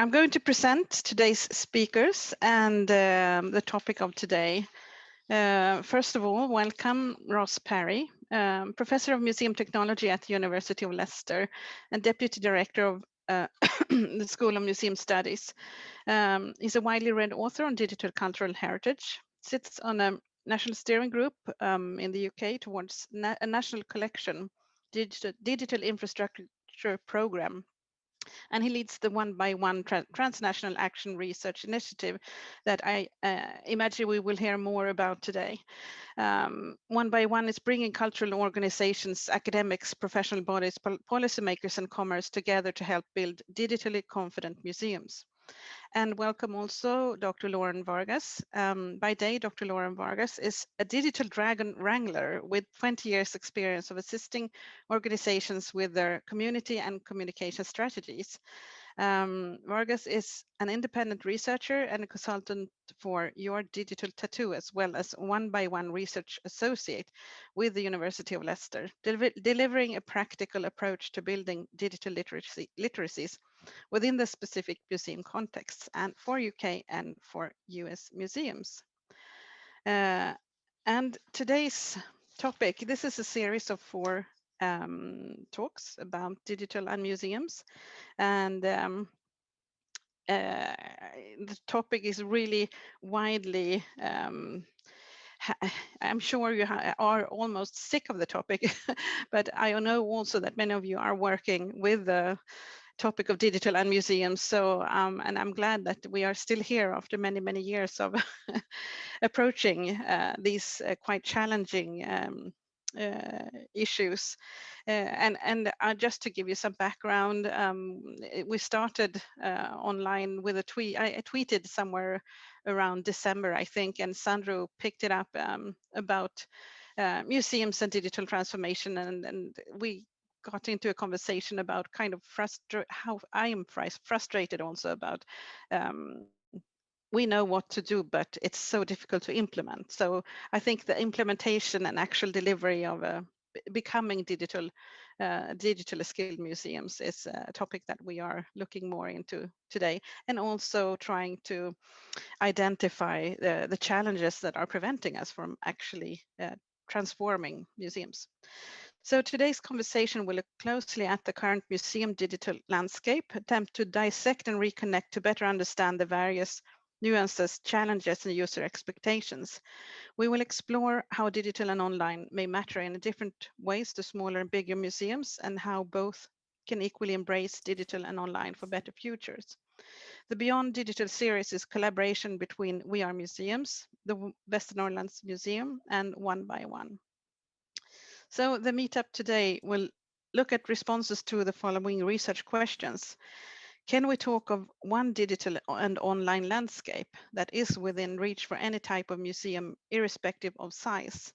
I'm going to present today's speakers and the topic of today. First of all, welcome Ross Parry, Professor of Museum Technology at the University of Leicester and Deputy Director of the School of Museum Studies. He's a widely read author on digital cultural heritage, sits on a national steering group in the UK towards a national collection digital infrastructure program. And he leads the One by One transnational action research initiative that I imagine we will hear more about today. One by One is bringing cultural organizations, academics, professional bodies, policymakers, and commerce together to help build digitally confident museums. And welcome also Dr. Lauren Vargas. By day, Dr. Lauren Vargas is a digital dragon wrangler with 20 years experience of assisting organizations with their community and communication strategies. Vargas is an independent researcher and a consultant for Your Digital Tattoo, as well as One by One research associate with the University of Leicester, delivering a practical approach to building digital literacies within the specific museum contexts and for UK and for US museums. And today's topic, this is a series of 4 talks about digital and museums. And the topic is really widely I'm sure you are almost sick of the topic, but I know also that many of you are working with the topic of digital and museums. So, and I'm glad that we are still here after many, many years of approaching these quite challenging issues. And just to give you some background, we started online with a tweet. I tweeted somewhere around December, I think, and Sandro picked it up about museums and digital transformation, and we got into a conversation about kind of how I am frustrated also about we know what to do, but it's so difficult to implement. So I think the implementation and actual delivery of becoming digital skilled museums is a topic that we are looking more into today, and also trying to identify the challenges that are preventing us from actually transforming museums. So today's conversation will look closely at the current museum digital landscape, attempt to dissect and reconnect to better understand the various nuances, challenges, and user expectations. We will explore how digital and online may matter in different ways to smaller and bigger museums, and how both can equally embrace digital and online for better futures. The Beyond Digital series is collaboration between We Are Museums, the Västernorrlands Museum, and One by One. So the meetup today will look at responses to the following research questions. Can we talk of one digital and online landscape that is within reach for any type of museum, irrespective of size?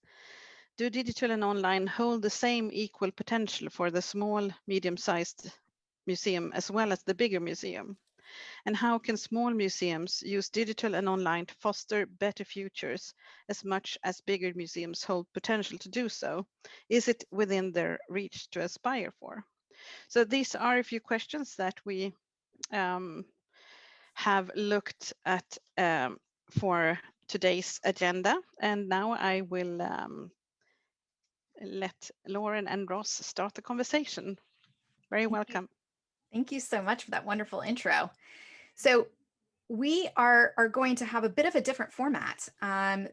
Do digital and online hold the same equal potential for the small, medium-sized museum as well as the bigger museum? And how can small museums use digital and online to foster better futures as much as bigger museums hold potential to do so? Is it within their reach to aspire for? So these are a few questions that we have looked at for today's agenda. And now I will let Lauren and Ross start the conversation. Very welcome. Thank you so much for that wonderful intro. So we are going to have a bit of a different format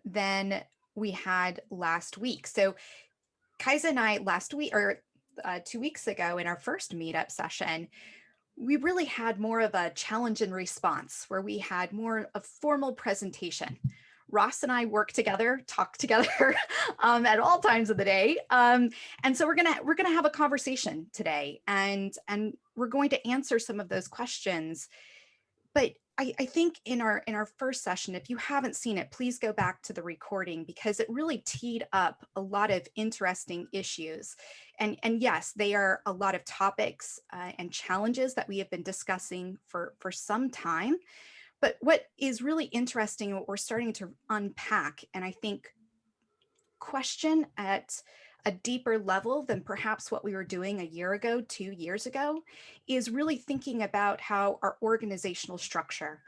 than we had last week. So Kaisa and I last week, or 2 weeks ago in our first meetup session, we really had more of a challenge and response where we had more of formal presentation. Ross and I work together, talk together at all times of the day. And so we're gonna have a conversation today, and we're going to answer some of those questions. But I think in our first session, if you haven't seen it, please go back to the recording, because it really teed up a lot of interesting issues. And yes, they are a lot of topics and challenges that we have been discussing for some time. But what is really interesting, what we're starting to unpack, and I think question at a deeper level than perhaps what we were doing a year ago, 2 years ago, is really thinking about how our organizational structure,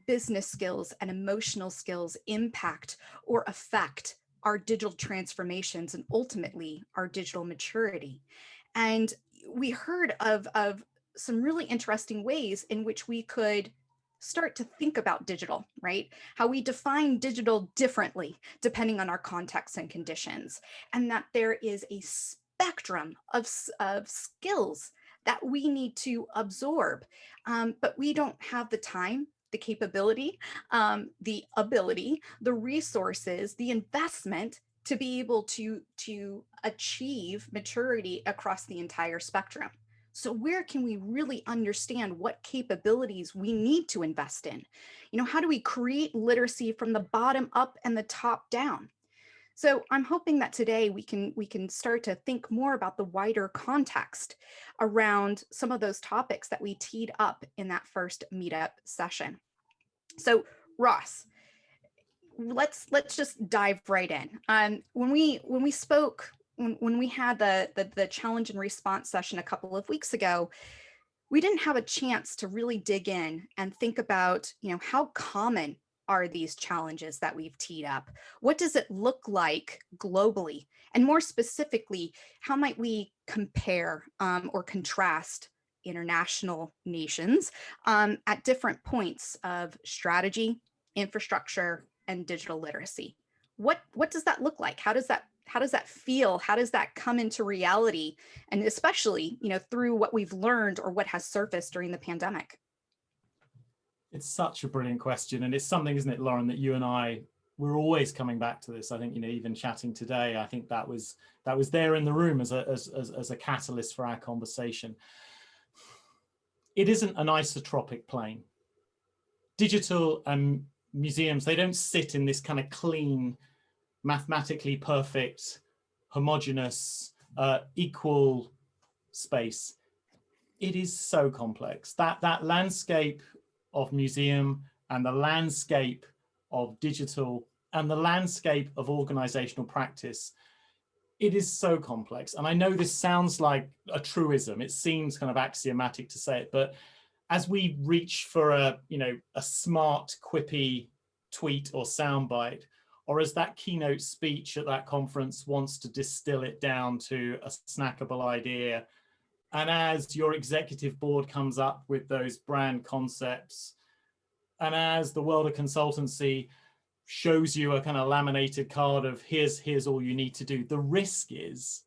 business skills, and emotional skills impact or affect our digital transformations and ultimately our digital maturity. And we heard of some really interesting ways in which we could start to think about digital, right? How we define digital differently depending on our context and conditions, and that there is a spectrum of skills that we need to absorb, but we don't have the time, the capability, the ability, the resources, the investment to be able to achieve maturity across the entire spectrum. So where can we really understand what capabilities we need to invest in? You know, how do we create literacy from the bottom up and the top down? So I'm hoping that today we can start to think more about the wider context around some of those topics that we teed up in that first meetup session. So Ross, let's just dive right in. When we spoke, when we had the challenge and response session a couple of weeks ago, we didn't have a chance to really dig in and think about, you know, how common are these challenges that we've teed up? What does it look like globally? And more specifically, how might we compare or contrast international nations at different points of strategy, infrastructure, and digital literacy? What does that look like? How does that feel? How does that come into reality? And especially, you know, through what we've learned or what has surfaced during the pandemic. It's such a brilliant question, and it's something, isn't it, Lauren, that you and I, we're always coming back to this. I think, you know, even chatting today, I think that was there in the room as a catalyst for our conversation. It isn't an isotropic plane. Digital museums, they don't sit in this kind of clean, mathematically perfect, homogeneous, equal space. It is so complex. That landscape of museum and the landscape of digital and the landscape of organizational practice, it is so complex. And I know this sounds like a truism. It seems kind of axiomatic to say it, but as we reach for a smart, quippy tweet or soundbite, or as that keynote speech at that conference wants to distill it down to a snackable idea, and as your executive board comes up with those brand concepts, and as the world of consultancy shows you a kind of laminated card of here's all you need to do, the risk is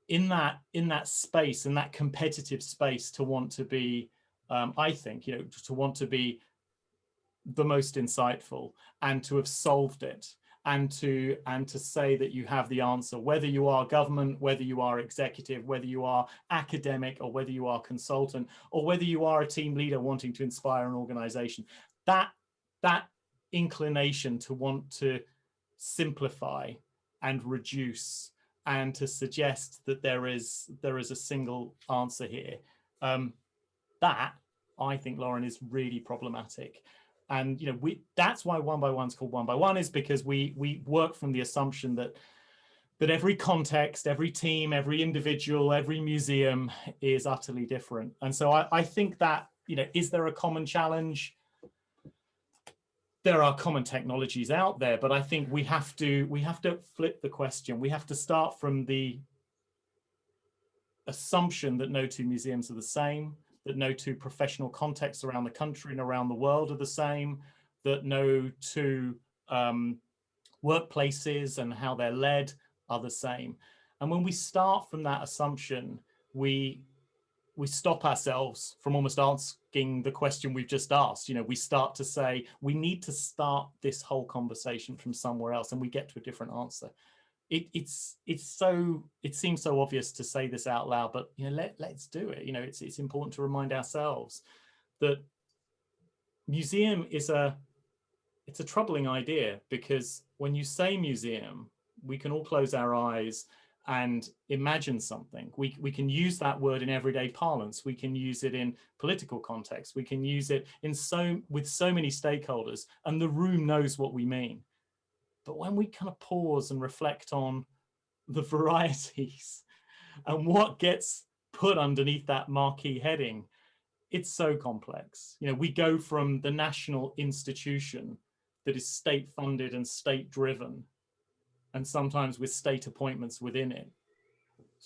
in that space, in that competitive space, to want to be, I think, you know, to want to be the most insightful and to have solved it, and to say that you have the answer, whether you are government, whether you are executive, whether you are academic, or whether you are consultant, or whether you are a team leader wanting to inspire an organization. That inclination to want to simplify and reduce and to suggest that there is a single answer here, that, I think, Lauren, is really problematic. And you know, that's why One by One is called One by One, is because we work from the assumption that every context, every team, every individual, every museum is utterly different. And so I think that, you know, is there a common challenge? There are common technologies out there, but I think we have to flip the question. We have to start from the assumption that no two museums are the same, that no two professional contexts around the country and around the world are the same, that no two workplaces and how they're led are the same. And when we start from that assumption, we stop ourselves from almost asking the question we've just asked. You know, we start to say, we need to start this whole conversation from somewhere else, and we get to a different answer. It seems so obvious to say this out loud, but you know, let's do it. You know, it's important to remind ourselves that museum is it's a troubling idea, because when you say museum, we can all close our eyes and imagine something. We can use that word in everyday parlance. We can use it in political context. We can use it with so many stakeholders, and the room knows what we mean. But when we kind of pause and reflect on the varieties and what gets put underneath that marquee heading, it's so complex. You know, we go from the national institution that is state funded and state driven, and sometimes with state appointments within it,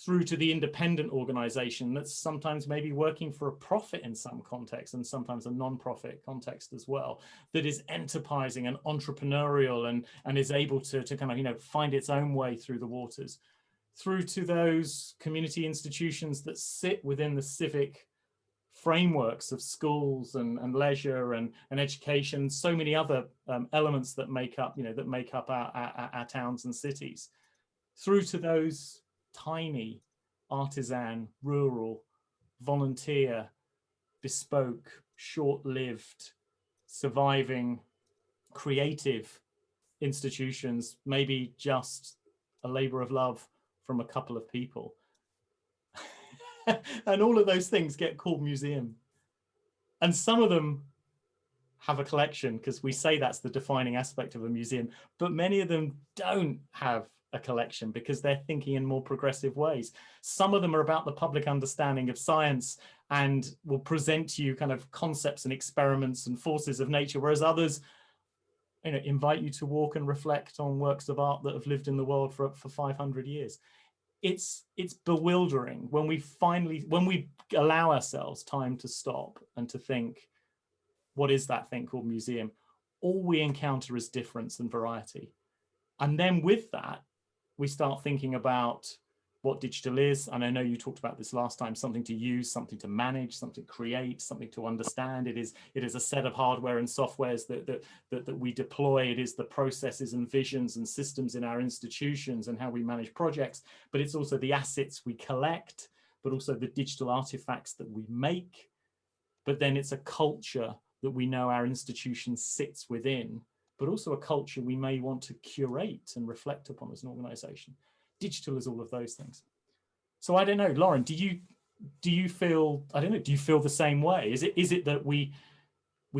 through to the independent organization that's sometimes maybe working for a profit in some context and sometimes a non-profit context as well, that is enterprising and entrepreneurial and is able to kind of, you know, find its own way through the waters, through to those community institutions that sit within the civic frameworks of schools and leisure and education, so many other elements that make up, you know, that make up our towns and cities, through to those tiny, artisan, rural, volunteer, bespoke, short-lived, surviving, creative institutions, maybe just a labor of love from a couple of people. And all of those things get called museum. And some of them have a collection, because we say that's the defining aspect of a museum, but many of them don't have a collection because they're thinking in more progressive ways. Some of them are about the public understanding of science and will present to you kind of concepts and experiments and forces of nature, whereas others, you know, invite you to walk and reflect on works of art that have lived in the world for 500 years. It's bewildering when we allow ourselves time to stop and to think, what is that thing called museum? All we encounter is difference and variety. And then with that, we start thinking about what digital is. And I know you talked about this last time, something to use, something to manage, something to create, something to understand. It is a set of hardware and softwares that we deploy. It is the processes and visions and systems in our institutions and how we manage projects, but it's also the assets we collect, but also the digital artifacts that we make. But then it's a culture that we know our institution sits within, but also a culture we may want to curate and reflect upon as an organization. Digital is all of those things. So I don't know, Lauren, do you feel, I don't know, do you feel the same way? Is it that we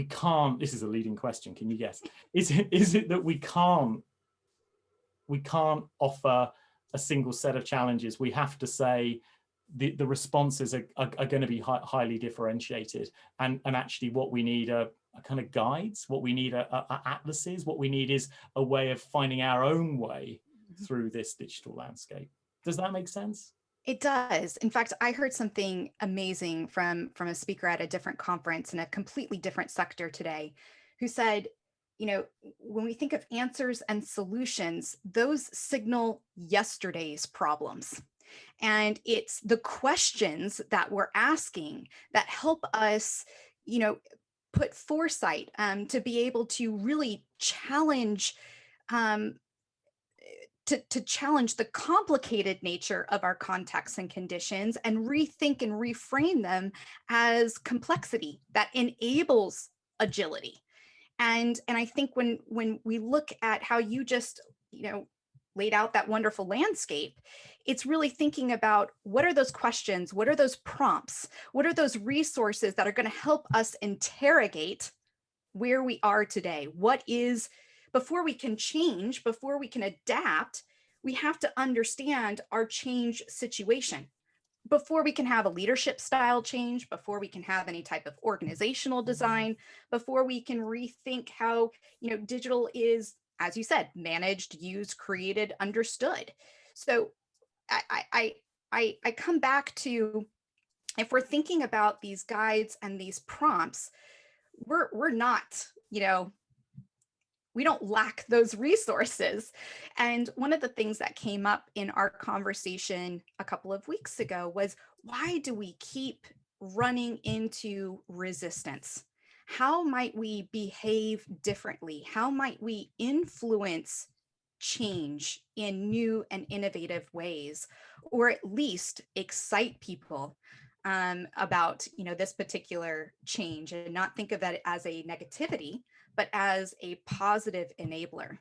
can't, this is a leading question, can you guess? Is it that we can't offer a single set of challenges? We have to say the responses are going to be highly differentiated, and actually what we need are kind of guides, what we need are atlases, what we need is a way of finding our own way through this digital landscape. Does that make sense? It does. In fact, I heard something amazing from a speaker at a different conference in a completely different sector today, who said, you know, when we think of answers and solutions, those signal yesterday's problems. And it's the questions that we're asking that help us, you know, put foresight to be able to really challenge to challenge the complicated nature of our contexts and conditions and rethink and reframe them as complexity that enables agility. And I think when we look at how you just, you know, laid out that wonderful landscape, it's really thinking about what are those questions, what are those prompts, what are those resources that are going to help us interrogate where we are today. What is, before we can change, before we can adapt, we have to understand our change situation. Before we can have a leadership style change, before we can have any type of organizational design, before we can rethink how, you know, digital is, as you said, managed, used, created, understood. So I come back to, if we're thinking about these guides and these prompts, we're not, you know, we don't lack those resources. And one of the things that came up in our conversation a couple of weeks ago was, why do we keep running into resistance? How might we behave differently? How might we influence change in new and innovative ways, or at least excite people about, you know, this particular change, and not think of that as a negativity, but as a positive enabler?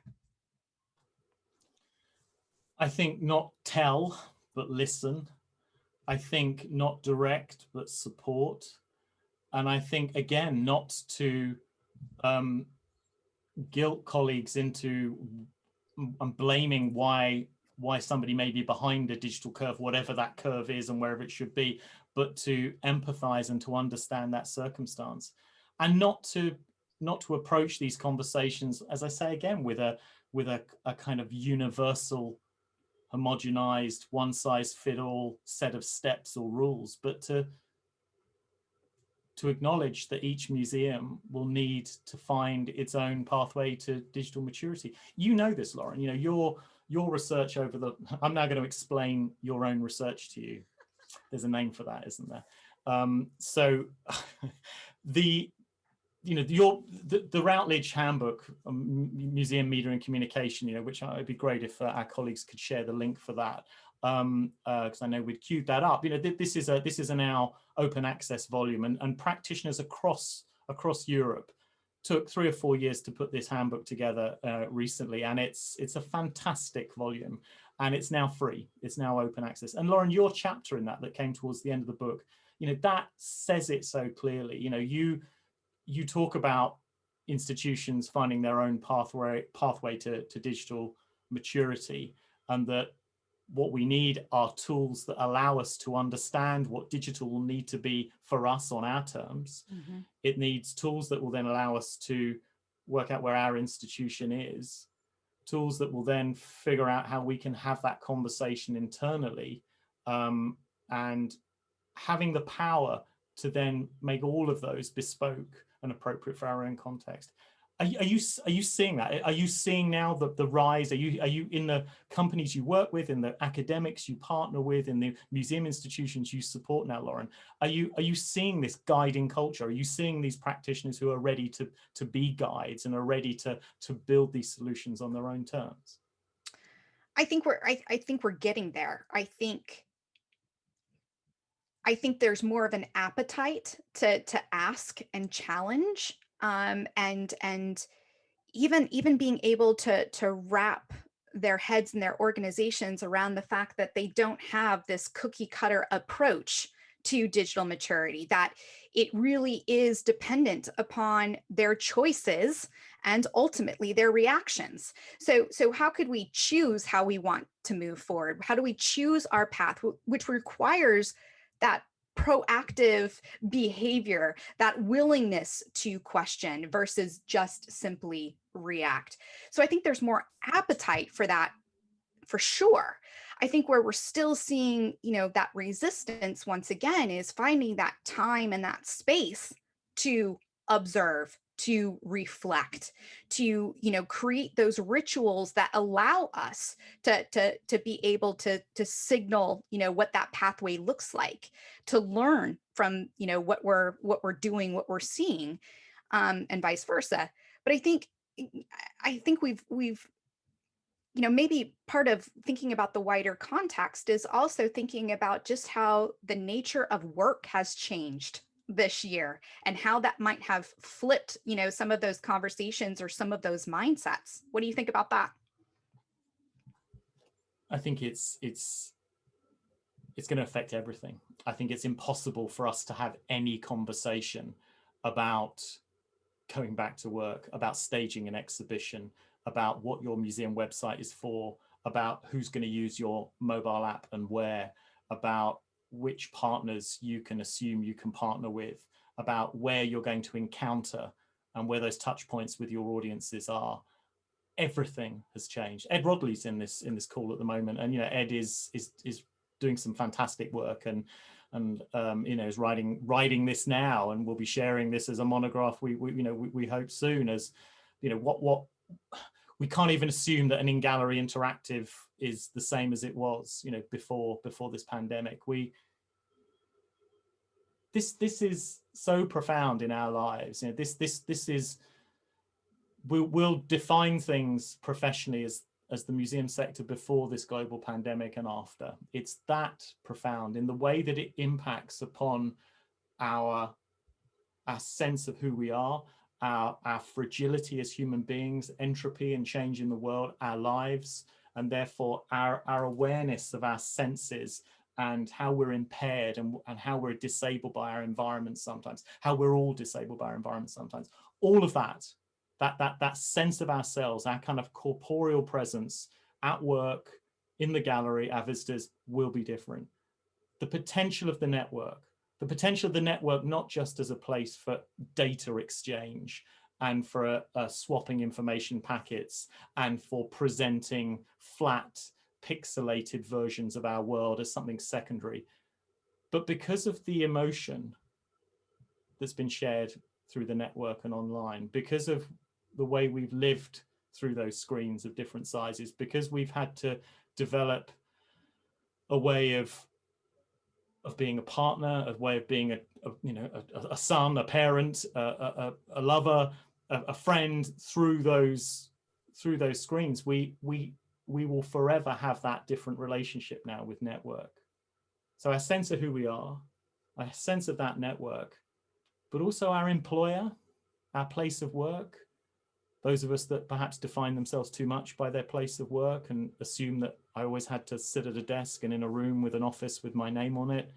I think not tell, but listen. I think not direct, but support. And I think, again, not to guilt colleagues into blaming why why somebody may be behind a digital curve, whatever that curve is and wherever it should be, but to empathize and to understand that circumstance, and not to approach these conversations, as I say again, with a kind of universal, homogenized, one size fit all set of steps or rules, but to acknowledge that each museum will need to find its own pathway to digital maturity. You know this, Lauren. You know, your research over the, I'm now going to explain your own research to you. There's a name for that, isn't there? So the Routledge Handbook, Museum Media and Communication, you know, which it'd be great if our colleagues could share the link for that, because I know we'd queued that up. You know, this is a now open access volume, and practitioners across Europe took 3 or 4 years to put this handbook together recently, and it's a fantastic volume, and it's now free. It's now open access. And Lauren, your chapter in that came towards the end of the book, you know, that says it so clearly. You know, you talk about institutions finding their own pathway to digital maturity, and that what we need are tools that allow us to understand what digital will need to be for us on our terms. Mm-hmm. It needs tools that will then allow us to work out where our institution is, tools that will then figure out how we can have that conversation internally, and having the power to then make all of those bespoke and appropriate for our own context. Are you seeing that? Are you seeing now the rise? Are you in the companies you work with, in the academics you partner with, in the museum institutions you support now, Lauren? Are you seeing this guiding culture? Are you seeing these practitioners who are ready to be guides and are ready to build these solutions on their own terms? I think we're getting there. I think there's more of an appetite to ask and challenge, and even being able to wrap their heads and their organizations around the fact that they don't have this cookie cutter approach to digital maturity, that it really is dependent upon their choices and ultimately their reactions. So how could we choose how we want to move forward? How do we choose our path, which requires that proactive behavior, that willingness to question versus just simply react? So I think there's more appetite for that, for sure. I think where we're still seeing, you know, that resistance once again is finding that time and that space to observe, to reflect, to, you know, create those rituals that allow us to be able to signal, you know, what that pathway looks like, to learn from, you know, what we're doing, what we're seeing, and vice versa. But I think we've you know, maybe part of thinking about the wider context is also thinking about just how the nature of work has changed this year, and how that might have flipped, you know, some of those conversations or some of those mindsets. What do you think about that? I think it's going to affect everything. I think it's impossible for us to have any conversation about going back to work, about staging an exhibition, about what your museum website is for, about who's going to use your mobile app and where, about which partners you can assume you can partner with, about where you're going to encounter and where those touch points with your audiences are. Everything has changed. Ed Rodley's in this call at the moment, and you know, Ed is doing some fantastic work, and you know, is writing this now, and we'll be sharing this as a monograph. We hope soon, as you know, what we can't even assume that an in-gallery interactive is the same as it was, you know, before this pandemic. This is so profound in our lives. You know, this is, we'll define things professionally as the museum sector before this global pandemic and after. It's that profound in the way that it impacts upon our sense of who we are, our fragility as human beings, entropy and change in the world, our lives, and therefore our awareness of our senses and how we're impaired and how we're disabled by our environment sometimes, how we're all disabled by our environment sometimes. All of that sense of ourselves, our kind of corporeal presence at work, in the gallery, our visitors will be different. The potential of the network, not just as a place for data exchange and for swapping information packets and for presenting flat, pixelated versions of our world as something secondary, but because of the emotion that's been shared through the network and online, because of the way we've lived through those screens of different sizes, because we've had to develop a way of being a partner, a way of being a son, a parent, a lover, a friend through those screens, we will forever have that different relationship now with network. So our sense of who we are, our sense of that network, but also our employer, our place of work, those of us that perhaps define themselves too much by their place of work and assume that I always had to sit at a desk and in a room with an office with my name on it.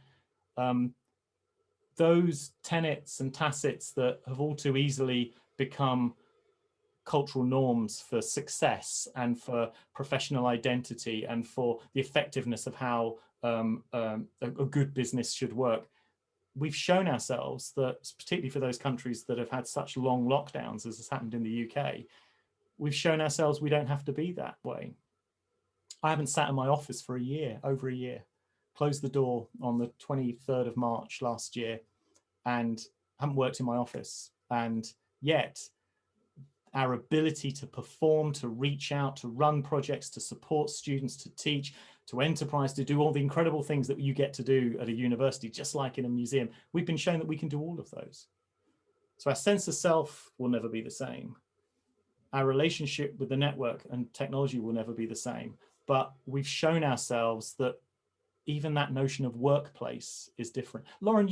Those tenets and tacits that have all too easily become cultural norms for success and for professional identity and for the effectiveness of how a good business should work. We've shown ourselves that, particularly for those countries that have had such long lockdowns as has happened in the UK, we've shown ourselves we don't have to be that way. I haven't sat in my office for over a year, closed the door on the 23rd of March last year and haven't worked in my office. And yet our ability to perform, to reach out, to run projects, to support students, to teach, to enterprise, to do all the incredible things that you get to do at a university, just like in a museum, we've been shown that we can do all of those. So our sense of self will never be the same. Our relationship with the network and technology will never be the same. But we've shown ourselves that even that notion of workplace is different. Lauren,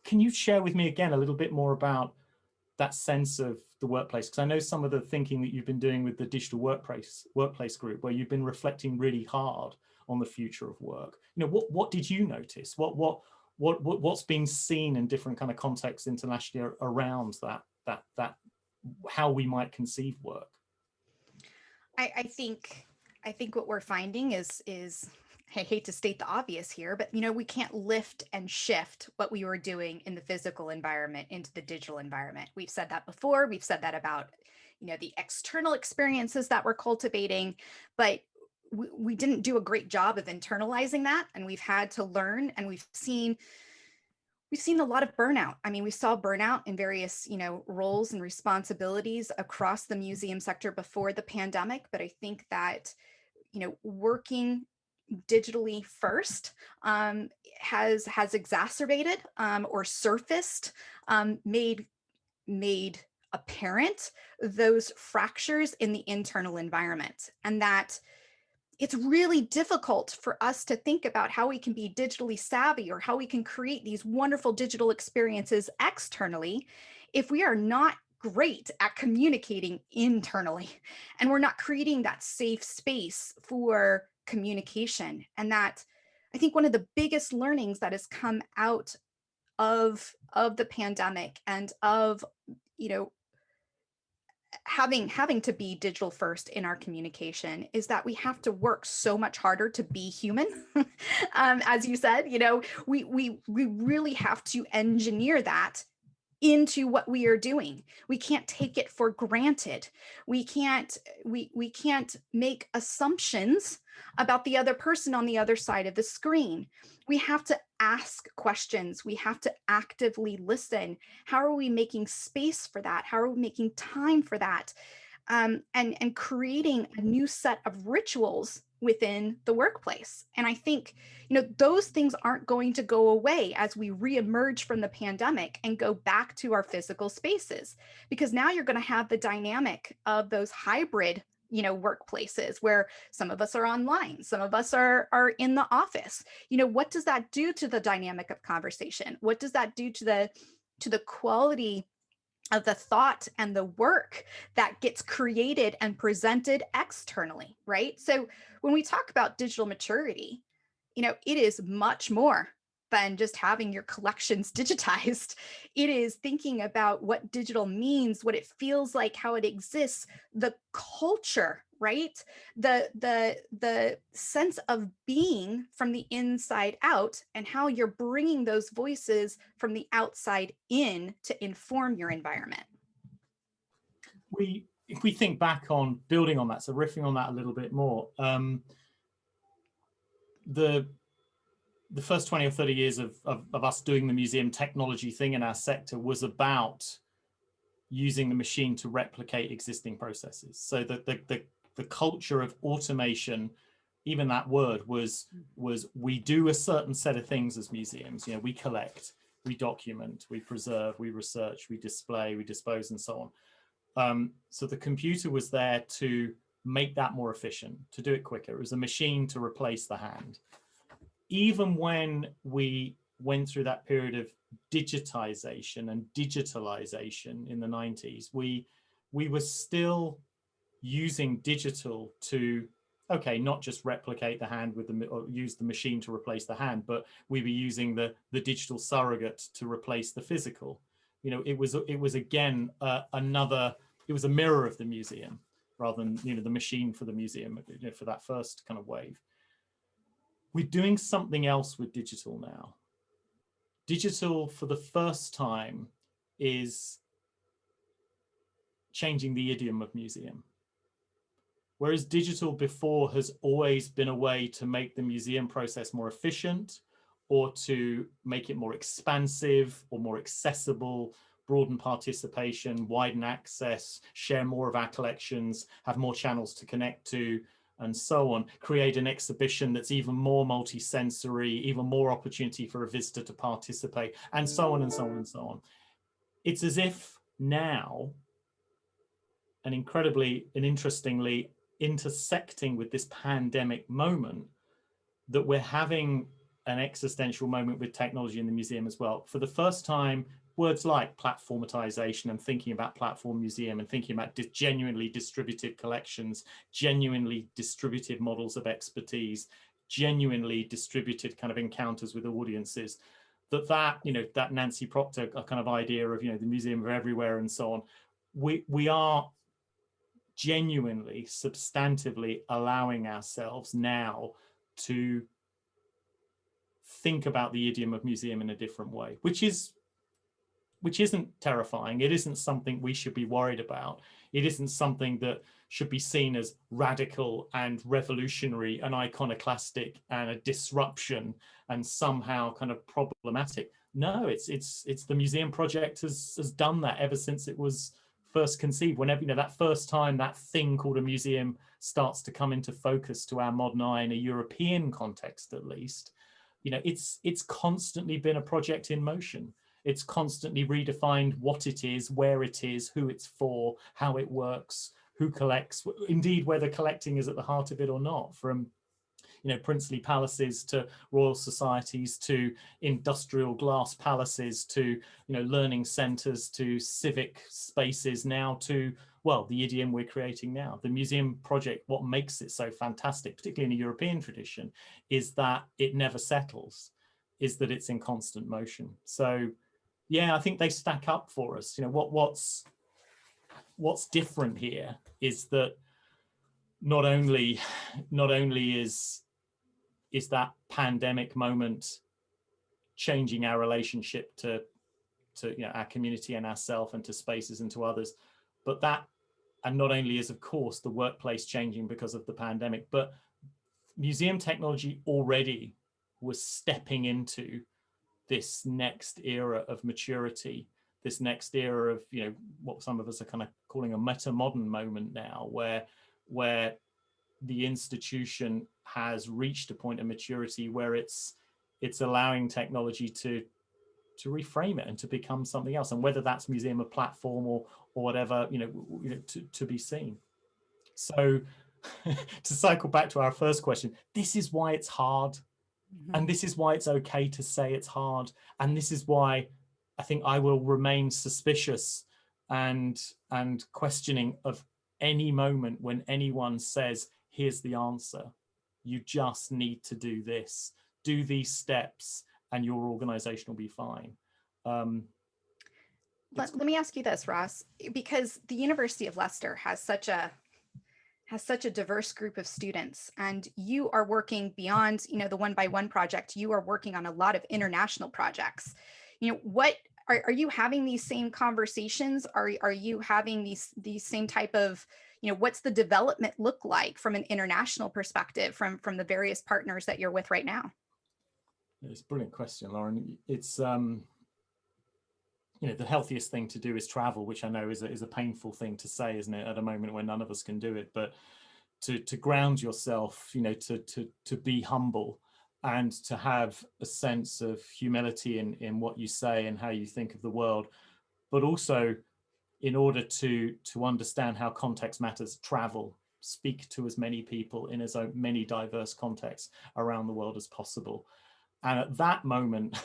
can you share with me again a little bit more about that sense of the workplace? Because I know some of the thinking that you've been doing with the digital workplace group, where you've been reflecting really hard on the future of work. What did you notice? What's being seen in different kind of contexts internationally around that how we might conceive work? I think what we're finding is I hate to state the obvious here, but we can't lift and shift what we were doing in the physical environment into the digital environment. We've said that before. We've said that about the external experiences that we're cultivating, but we didn't do a great job of internalizing that, and we've had to learn, and we've seen a lot of burnout. I mean, we saw burnout in various, roles and responsibilities across the museum sector before the pandemic. But I think that, working digitally first has exacerbated or surfaced, made apparent those fractures in the internal environment, and that it's really difficult for us to think about how we can be digitally savvy or how we can create these wonderful digital experiences externally if we are not great at communicating internally, and we're not creating that safe space for communication. And that, I think, one of the biggest learnings that has come out of the pandemic and of having to be digital first in our communication is that we have to work so much harder to be human. As you said, we really have to engineer that into what we are doing. We can't take it for granted. We can't make assumptions about the other person on the other side of the screen. We have to ask questions. We have to actively listen. How are we making space for that? How are we making time for that? And creating a new set of rituals within the workplace. And I think, those things aren't going to go away as we reemerge from the pandemic and go back to our physical spaces, because now you're going to have the dynamic of those hybrid, workplaces where some of us are online, some of us are in the office. What does that do to the dynamic of conversation? What does that do to the quality of the thought and the work that gets created and presented externally, right? So when we talk about digital maturity, it is much more than just having your collections digitized. It is thinking about what digital means, what it feels like, how it exists, the culture right? The sense of being from the inside out, and how you're bringing those voices from the outside in to inform your environment. If we think back on building on that, so riffing on that a little bit more, the first 20 or 30 years of us doing the museum technology thing in our sector was about using the machine to replicate existing processes. So the culture of automation, even that word was we do a certain set of things as museums. You know, we collect, we document, we preserve, we research, we display, we dispose, and so on. So the computer was there to make that more efficient, to do it quicker. It was a machine to replace the hand. Even when we went through that period of digitization and digitalization in the 90s, we were still using digital to, okay, not just replicate the hand with the, or use the machine to replace the hand, but we were using the digital surrogate to replace the physical. You know, it was again it was a mirror of the museum rather than, you know, the machine for the museum, you know, for that first kind of wave. We're doing something else with digital now. Digital, for the first time, is changing the idiom of museum. Whereas digital before has always been a way to make the museum process more efficient, or to make it more expansive or more accessible, broaden participation, widen access, share more of our collections, have more channels to connect to, and so on, create an exhibition that's even more multi-sensory, even more opportunity for a visitor to participate, and so on and so on and so on. It's as if now, and incredibly and interestingly, intersecting with this pandemic moment, that we're having an existential moment with technology in the museum as well. For the first time, words like platformatization and thinking about platform museum and thinking about genuinely distributed collections, genuinely distributed models of expertise, genuinely distributed kind of encounters with audiences, that you know, that Nancy Proctor kind of idea of, you know, the museum of everywhere and so on, we are genuinely, substantively allowing ourselves now to think about the idiom of museum in a different way, which isn't terrifying. It isn't something we should be worried about. It isn't something that should be seen as radical and revolutionary and iconoclastic and a disruption and somehow kind of problematic. No, it's the museum project has done that ever since it was first conceived. Whenever, you know, that first time that thing called a museum starts to come into focus to our modern eye in a European context, at least, you know, it's constantly been a project in motion. It's constantly redefined what it is, where it is, who it's for, how it works, who collects, indeed whether collecting is at the heart of it or not, from, you know, princely palaces to royal societies to industrial glass palaces to, you know, learning centers to civic spaces, now to, well, the idiom we're creating now. The museum project, what makes it so fantastic, particularly in a European tradition, is that it never settles, is that it's in constant motion. So yeah, I think they stack up for us. You know, what's different here is that not only is that pandemic moment changing our relationship to you know, our community and ourselves and to spaces and to others, but that, and not only is of course the workplace changing because of the pandemic, but museum technology already was stepping into this next era of maturity, this next era of, you know, what some of us are kind of calling a meta-modern moment now, where the institution has reached a point of maturity where it's allowing technology to reframe it and to become something else, and whether that's museum, a platform, or whatever, you know, to be seen. So to cycle back to our first question, this is why it's hard. And this is why it's okay to say it's hard. And this is why I think I will remain suspicious and questioning of any moment when anyone says, here's the answer. You just need to do this, do these steps, and your organization will be fine. Let me ask you this, Ross, because the University of Leicester has such a has such a diverse group of students, and you are working beyond, the one by one project. You are working on a lot of international projects. What are you having these same conversations? Are you having these same type of, what's the development look like from an international perspective from the various partners that you're with right now? It's a brilliant question, Lauren. It's the healthiest thing to do is travel, which I know is a painful thing to say, isn't it, at a moment when none of us can do it, but to ground yourself, to be humble and to have a sense of humility in what you say and how you think of the world, but also in order to understand how context matters, travel, speak to as many people in as many diverse contexts around the world as possible. And at that moment,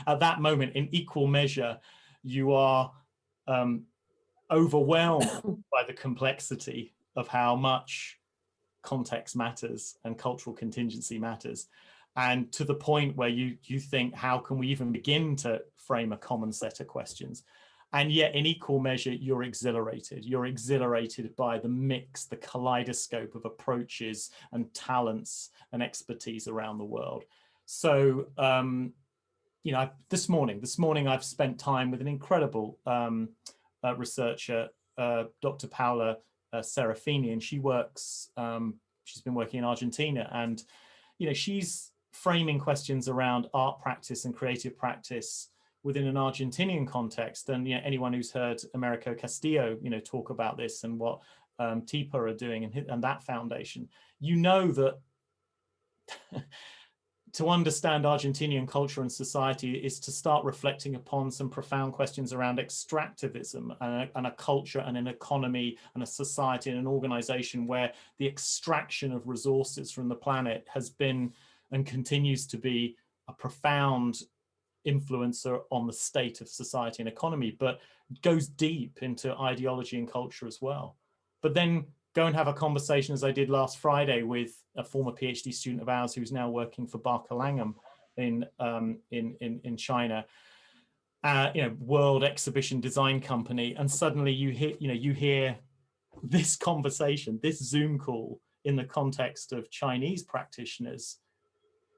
in equal measure, you are overwhelmed by the complexity of how much context matters and cultural contingency matters. And to the point where you think, how can we even begin to frame a common set of questions? And yet in equal measure, you're exhilarated. You're exhilarated by the mix, the kaleidoscope of approaches and talents and expertise around the world. So, this morning I've spent time with an incredible researcher, Dr. Paola Serafini, and she's been working in Argentina, and she's framing questions around art practice and creative practice within an Argentinian context. And anyone who's heard Americo Castillo talk about this and what TIPA are doing and that foundation, that to understand Argentinian culture and society is to start reflecting upon some profound questions around extractivism and a culture and an economy and a society and an organization where the extraction of resources from the planet has been and continues to be a profound influencer on the state of society and economy, but goes deep into ideology and culture as well. But then go and have a conversation, as I did last Friday, with a former PhD student of ours who's now working for Barker Langham in China, World Exhibition Design Company, and suddenly you hear this conversation, this Zoom call in the context of Chinese practitioners.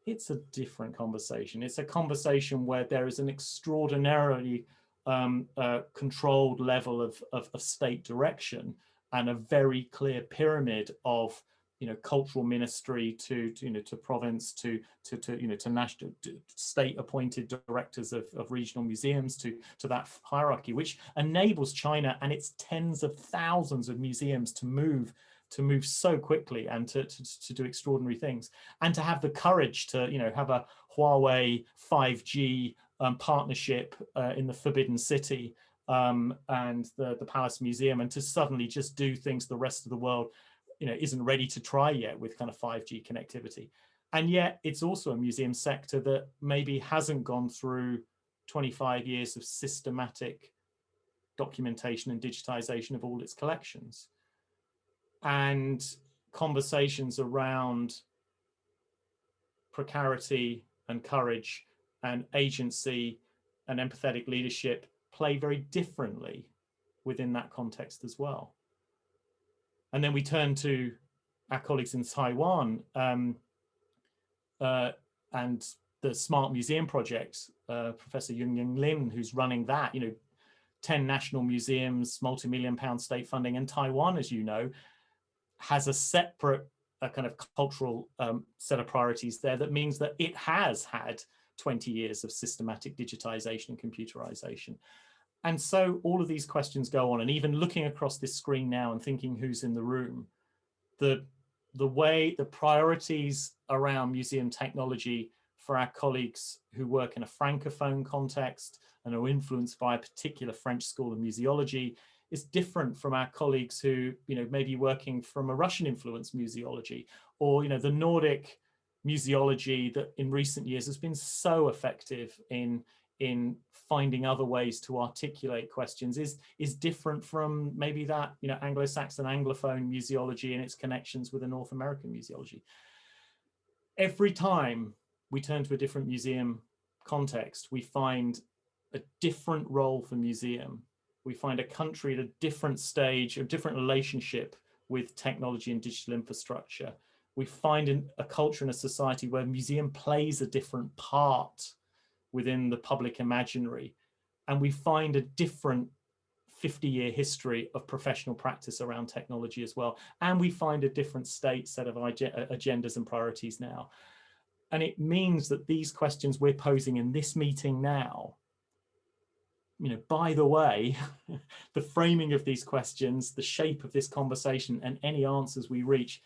It's a different conversation. It's a conversation where there is an extraordinarily controlled level of state direction and a very clear pyramid of cultural ministry to province to national state appointed directors of regional museums to that hierarchy, which enables China and its tens of thousands of museums to move so quickly and to do extraordinary things, and to have the courage to have a Huawei 5G partnership in the Forbidden City and the Palace Museum, and to suddenly just do things the rest of the world isn't ready to try yet with kind of 5G connectivity. And yet it's also a museum sector that maybe hasn't gone through 25 years of systematic documentation and digitization of all its collections. And conversations around precarity and courage and agency and empathetic leadership play very differently within that context as well. And then we turn to our colleagues in Taiwan and the Smart Museum Project, Professor Yungying Lin, who's running that, 10 national museums, multi-million-pound state funding, and Taiwan, as you know, has a separate kind of cultural set of priorities there that means that it has had 20 years of systematic digitization and computerization. And so all of these questions go on, and even looking across this screen now and thinking who's in the room, the way the priorities around museum technology for our colleagues who work in a francophone context and are influenced by a particular French school of museology is different from our colleagues who, may be working from a Russian influenced museology, or, the Nordic museology that in recent years has been so effective in finding other ways to articulate questions is different from maybe that, Anglo-Saxon Anglophone museology and its connections with the North American museology. Every time we turn to a different museum context, we find a different role for museum. We find a country at a different stage, a different relationship with technology and digital infrastructure. We find a culture and a society where museum plays a different part within the public imaginary. And we find a different 50-year history of professional practice around technology as well. And we find a different set of agendas and priorities now. And it means that these questions we're posing in this meeting now, by the way, the framing of these questions, the shape of this conversation, and any answers we reach,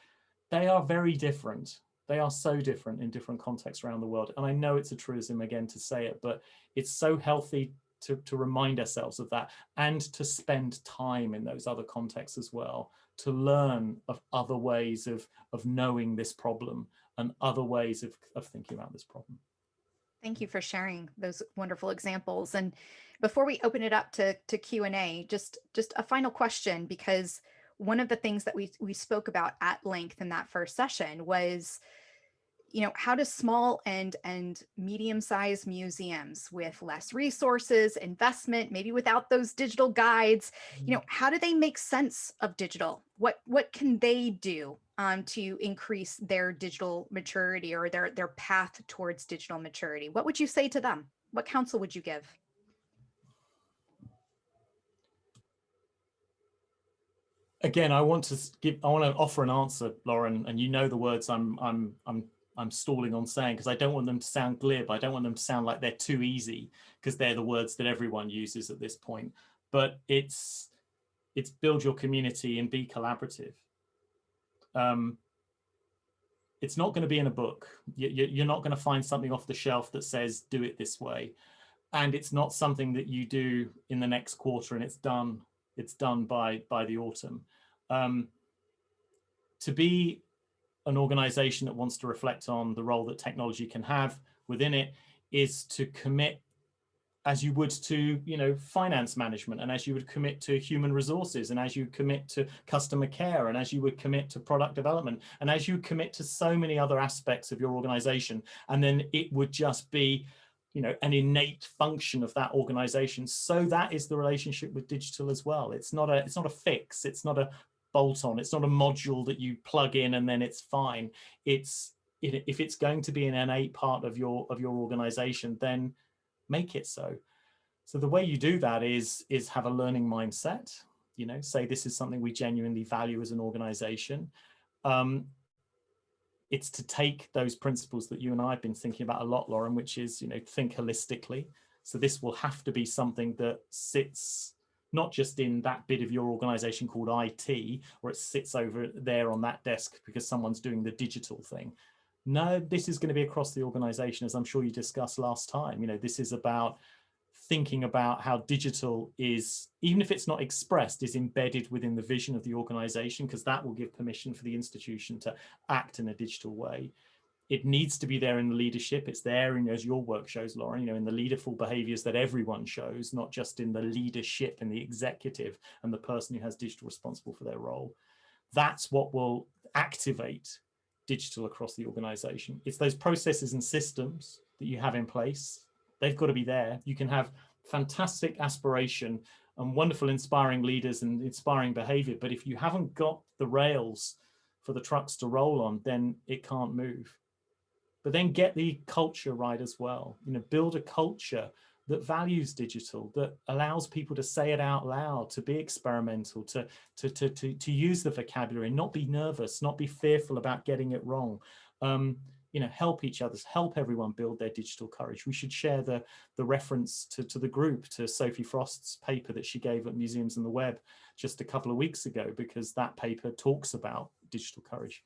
they are very different. They are so different in different contexts around the world. And I know it's a truism again to say it, but it's so healthy to remind ourselves of that, and to spend time in those other contexts as well, to learn of other ways of knowing this problem and other ways of thinking about this problem. Thank you for sharing those wonderful examples. And before we open it up to Q&A, just a final question, because one of the things that we spoke about at length in that first session was, how do small and medium-sized museums with less resources, investment, maybe without those digital guides, how do they make sense of digital? What can they do to increase their digital maturity, or their path towards digital maturity? What would you say to them? What counsel would you give? Again, I want to offer an answer, Lauren, and the words I'm stalling on saying, because I don't want them to sound glib. I don't want them to sound like they're too easy, because they're the words that everyone uses at this point. But it's build your community and be collaborative. It's not going to be in a book. You're not going to find something off the shelf that says do it this way, and it's not something that you do in the next quarter and it's done. It's done by the autumn. To be an organization that wants to reflect on the role that technology can have within it is to commit, as you would to finance management, and as you would commit to human resources, and as you commit to customer care, and as you would commit to product development, and as you commit to so many other aspects of your organization. And then it would just be an innate function of that organization. So that is the relationship with digital as well. It's not a fix. It's not a bolt on. It's not a module that you plug in and then it's fine. If it's going to be an innate part of your organization, then make it so. So the way you do that is have a learning mindset. Say this is something we genuinely value as an organization. It's to take those principles that you and I have been thinking about a lot, Lauren, which is, think holistically. So this will have to be something that sits not just in that bit of your organization called IT, or it sits over there on that desk because someone's doing the digital thing. No, this is going to be across the organization, as I'm sure you discussed last time. This is about thinking about how digital is, even if it's not expressed, is embedded within the vision of the organization, because that will give permission for the institution to act in a digital way. It needs to be there in the leadership. It's there in, as your work shows, Lauren, in the leaderful behaviors that everyone shows, not just in the leadership and the executive and the person who has digital responsible for their role. That's what will activate digital across the organization. It's those processes and systems that you have in place. They've got to be there. You can have fantastic aspiration and wonderful, inspiring leaders and inspiring behavior, but if you haven't got the rails for the trucks to roll on, then it can't move. But then get the culture right as well. Build a culture that values digital, that allows people to say it out loud, to be experimental, to use the vocabulary, not be nervous, not be fearful about getting it wrong. Help each other, help everyone build their digital courage. We should share the reference to the group, to Sophie Frost's paper that she gave at Museums on the Web just a couple of weeks ago, because that paper talks about digital courage.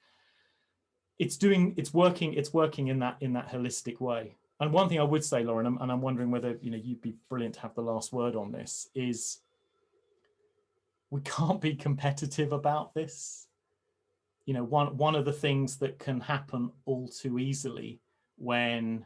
It's working in that holistic way. And one thing I would say, Lauren, and I'm wondering whether you'd be brilliant to have the last word on this, is we can't be competitive about this. One of the things that can happen all too easily when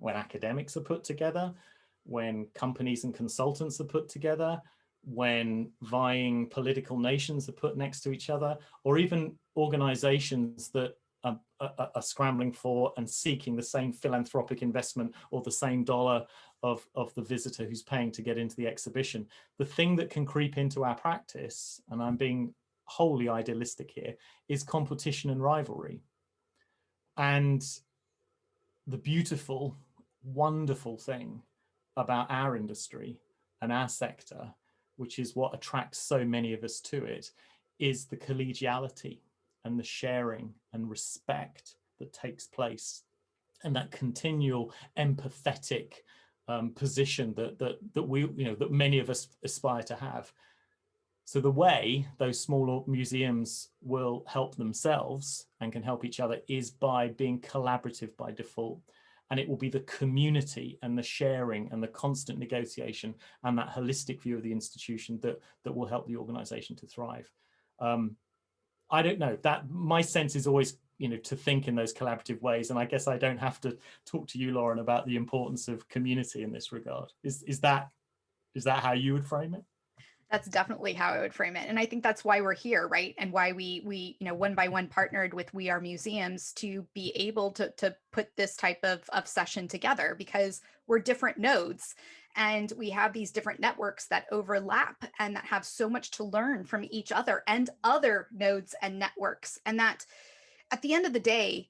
academics are put together, when companies and consultants are put together, when vying political nations are put next to each other, or even organizations that are scrambling for and seeking the same philanthropic investment or the same dollar of the visitor who's paying to get into the exhibition. The thing that can creep into our practice, and I'm being wholly idealistic here, is competition and rivalry. And the beautiful, wonderful thing about our industry and our sector, which is what attracts so many of us to it, is the collegiality and the sharing and respect that takes place, and that continual empathetic position that we, that many of us aspire to have. So the way those smaller museums will help themselves and can help each other is by being collaborative by default. And it will be the community and the sharing and the constant negotiation and that holistic view of the institution that will help the organization to thrive. I don't know, that my sense is always, to think in those collaborative ways. And I guess I don't have to talk to you, Lauren, about the importance of community in this regard. Is that how you would frame it? That's definitely how I would frame it. And I think that's why we're here, right? And why we one by one partnered with We Are Museums to be able to put this type of session together, because we're different nodes and we have these different networks that overlap and that have so much to learn from each other and other nodes and networks. And that at the end of the day,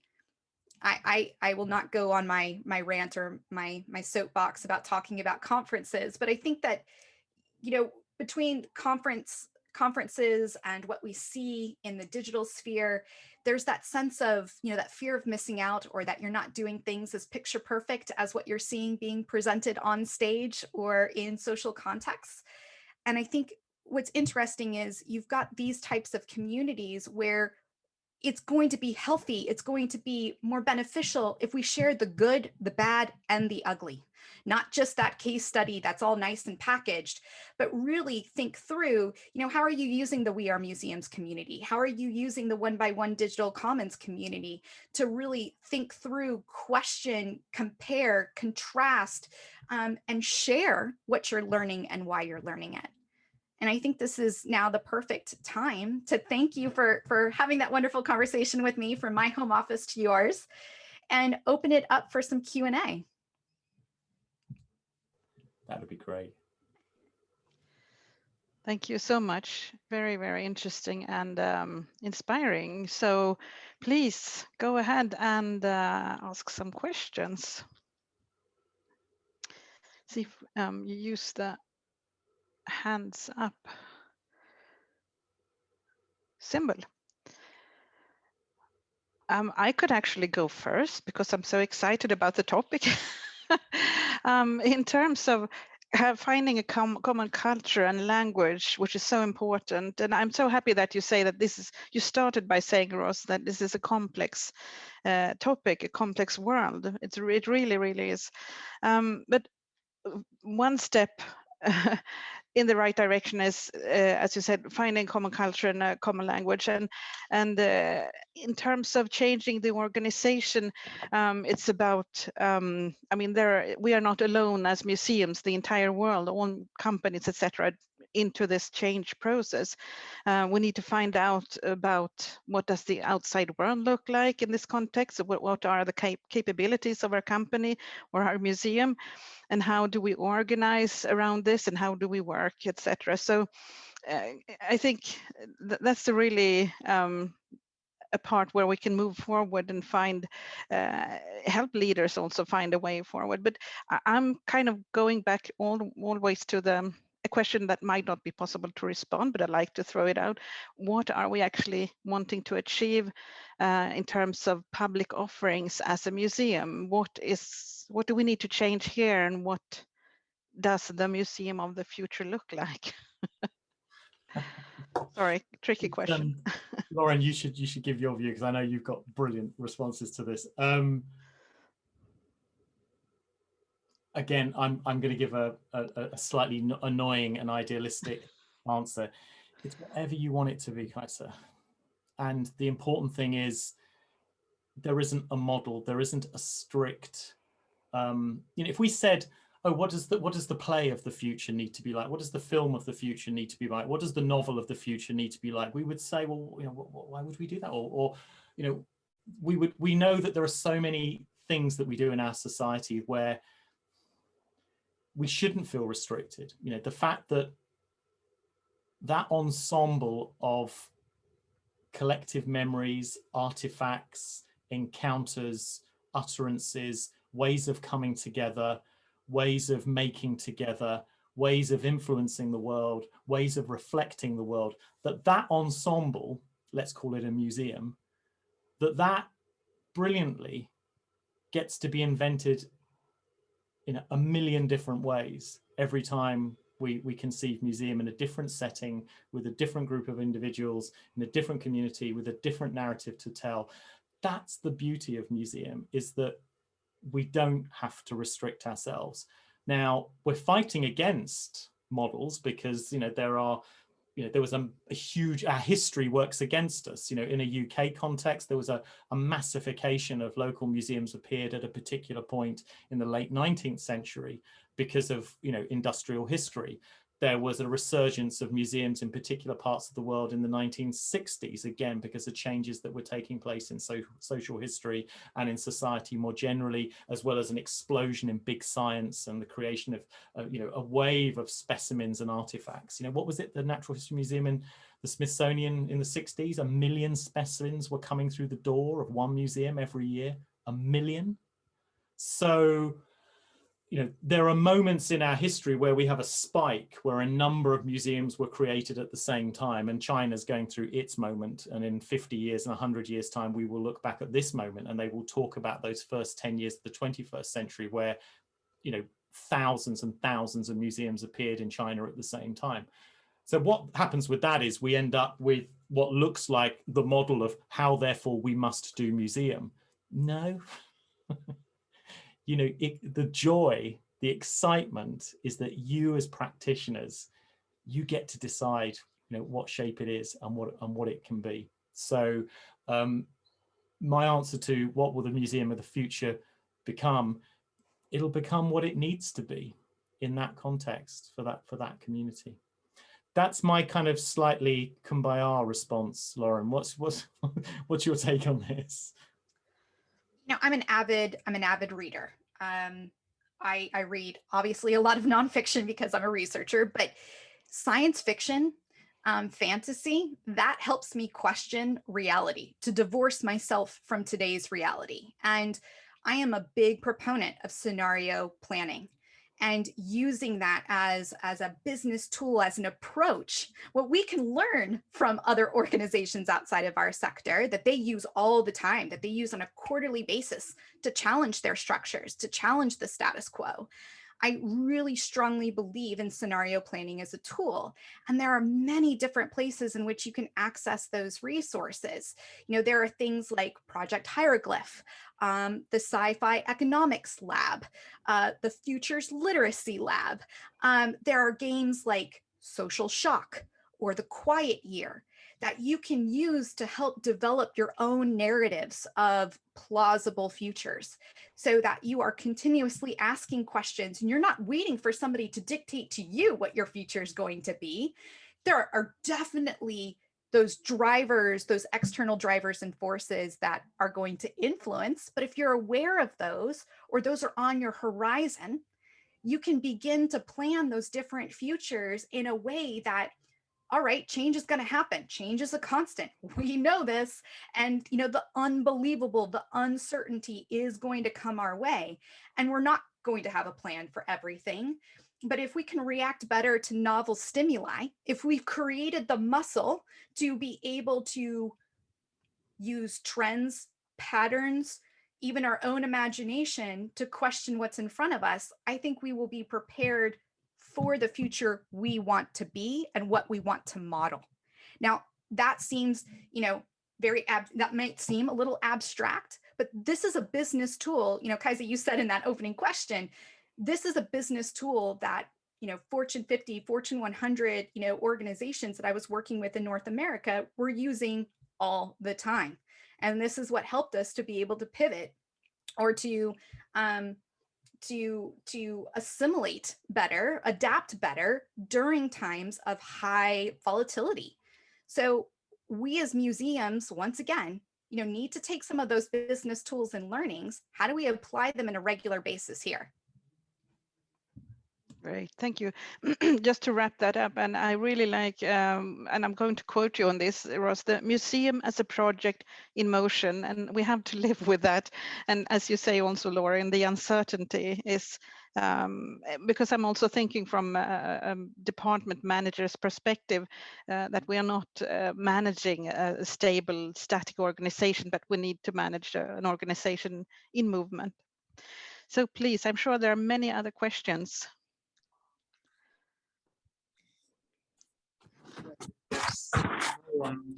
I will not go on my rant or my soapbox about talking about conferences, but I think that, between conferences and what we see in the digital sphere, there's that sense of, that fear of missing out, or that you're not doing things as picture perfect as what you're seeing being presented on stage or in social contexts. And I think what's interesting is you've got these types of communities where it's going to be healthy, it's going to be more beneficial if we share the good, the bad, and the ugly. Not just that case study that's all nice and packaged, but really think through, how are you using the We Are Museums community? How are you using the One by One Digital Commons community to really think through, question, compare, contrast, and share what you're learning and why you're learning it. And I think this is now the perfect time to thank you for having that wonderful conversation with me, from my home office to yours, and open it up for some Q&A. That would be great. Thank you so much. Very, very interesting and inspiring. So please go ahead and ask some questions. See if you use the hands up symbol. I could actually go first because I'm so excited about the topic. In terms of finding a common culture and language, which is so important. And I'm so happy that you say that you started by saying, Ross, that this is a complex topic, a complex world. It really, really is. But one step in the right direction is, as you said, finding common culture and a common language. And in terms of changing the organization, it's about, we are not alone as museums, the entire world, all companies, etc., into this change process. We need to find out about what does the outside world look like in this context, what are the capabilities of our company or our museum, and how do we organize around this, and how do we work, etc. So I think that's the really a part where we can move forward and find help leaders also find a way forward. But I'm kind of going back always to a question that might not be possible to respond, but I'd like to throw it out. What are we actually wanting to achieve in terms of public offerings as a museum? What do we need to change here, and what does the museum of the future look like? Sorry, tricky question. Lauren, you should give your view, because I know you've got brilliant responses to this. Again, I'm going to give a slightly annoying and idealistic answer. It's whatever you want it to be, Kajsa. And the important thing is there isn't a model, there isn't a strict, if we said, oh, what does the play of the future need to be like? What does the film of the future need to be like? What does the novel of the future need to be like? We would say, well, why would we do that? Or we know that there are so many things that we do in our society where we shouldn't feel restricted. The fact that ensemble of collective memories, artifacts, encounters, utterances, ways of coming together, ways of making together, ways of influencing the world, ways of reflecting the world, that ensemble, let's call it a museum, that brilliantly gets to be invented in a million different ways every time we conceive museum in a different setting, with a different group of individuals, in a different community, with a different narrative to tell. That's the beauty of museum, is that we don't have to restrict ourselves. Now, we're fighting against models because, there was a huge, our history works against us. In a UK context, there was a massification of local museums appeared at a particular point in the late 19th century because of, industrial history. There was a resurgence of museums in particular parts of the world in the 1960s, again, because of changes that were taking place in social history and in society more generally, as well as an explosion in big science and the creation of, a wave of specimens and artifacts. What was it, the Natural History Museum in the Smithsonian in the 60s? 1 million specimens were coming through the door of one museum every year. 1 million. So, there are moments in our history where we have a spike, where a number of museums were created at the same time, and China's going through its moment. And in 50 years and 100 years time, we will look back at this moment and they will talk about those first 10 years of the 21st century where, thousands and thousands of museums appeared in China at the same time. So what happens with that is we end up with what looks like the model of how, therefore, we must do museum. No. The joy, the excitement is that you as practitioners, you get to decide, what shape it is and what it can be. So my answer to what will the museum of the future become, it'll become what it needs to be in that context for that community. That's my kind of slightly kumbaya response, Lauren. What's your take on this? I'm an avid reader. I read obviously a lot of nonfiction because I'm a researcher, but science fiction, fantasy, that helps me question reality, to divorce myself from today's reality. And I am a big proponent of scenario planning and using that as a business tool, as an approach. What we can learn from other organizations outside of our sector that they use all the time, that they use on a quarterly basis to challenge their structures, to challenge the status quo. I really strongly believe in scenario planning as a tool. And there are many different places in which you can access those resources. There are things like Project Hieroglyph, the Sci-Fi Economics Lab, the Futures Literacy Lab. There are games like Social Shock or The Quiet Year that you can use to help develop your own narratives of plausible futures, so that you are continuously asking questions and you're not waiting for somebody to dictate to you what your future is going to be. There are definitely those drivers, those external drivers and forces that are going to influence. But if you're aware of those, or those are on your horizon, you can begin to plan those different futures in a way that, all right, change is going to happen. Change is a constant. We know this. And, the unbelievable, the uncertainty is going to come our way. And we're not going to have a plan for everything. But if we can react better to novel stimuli, if we've created the muscle to be able to use trends, patterns, even our own imagination to question what's in front of us, I think we will be prepared for the future we want to be and what we want to model. Now, that seems, that might seem a little abstract, but this is a business tool. Kaisa, you said in that opening question, this is a business tool that, Fortune 50, Fortune 100, organizations that I was working with in North America were using all the time. And this is what helped us to be able to pivot or to assimilate better, adapt better during times of high volatility. So we as museums, once again, need to take some of those business tools and learnings. How do we apply them on a regular basis here? Great, thank you. Just to wrap that up, and I really like, and I'm going to quote you on this, Ross, the museum as a project in motion, and we have to live with that. And as you say also, Lauren, the uncertainty is, because I'm also thinking from a department manager's perspective, that we are not managing a stable, static organization, but we need to manage an organization in movement. So please, I'm sure there are many other questions. Yes, no one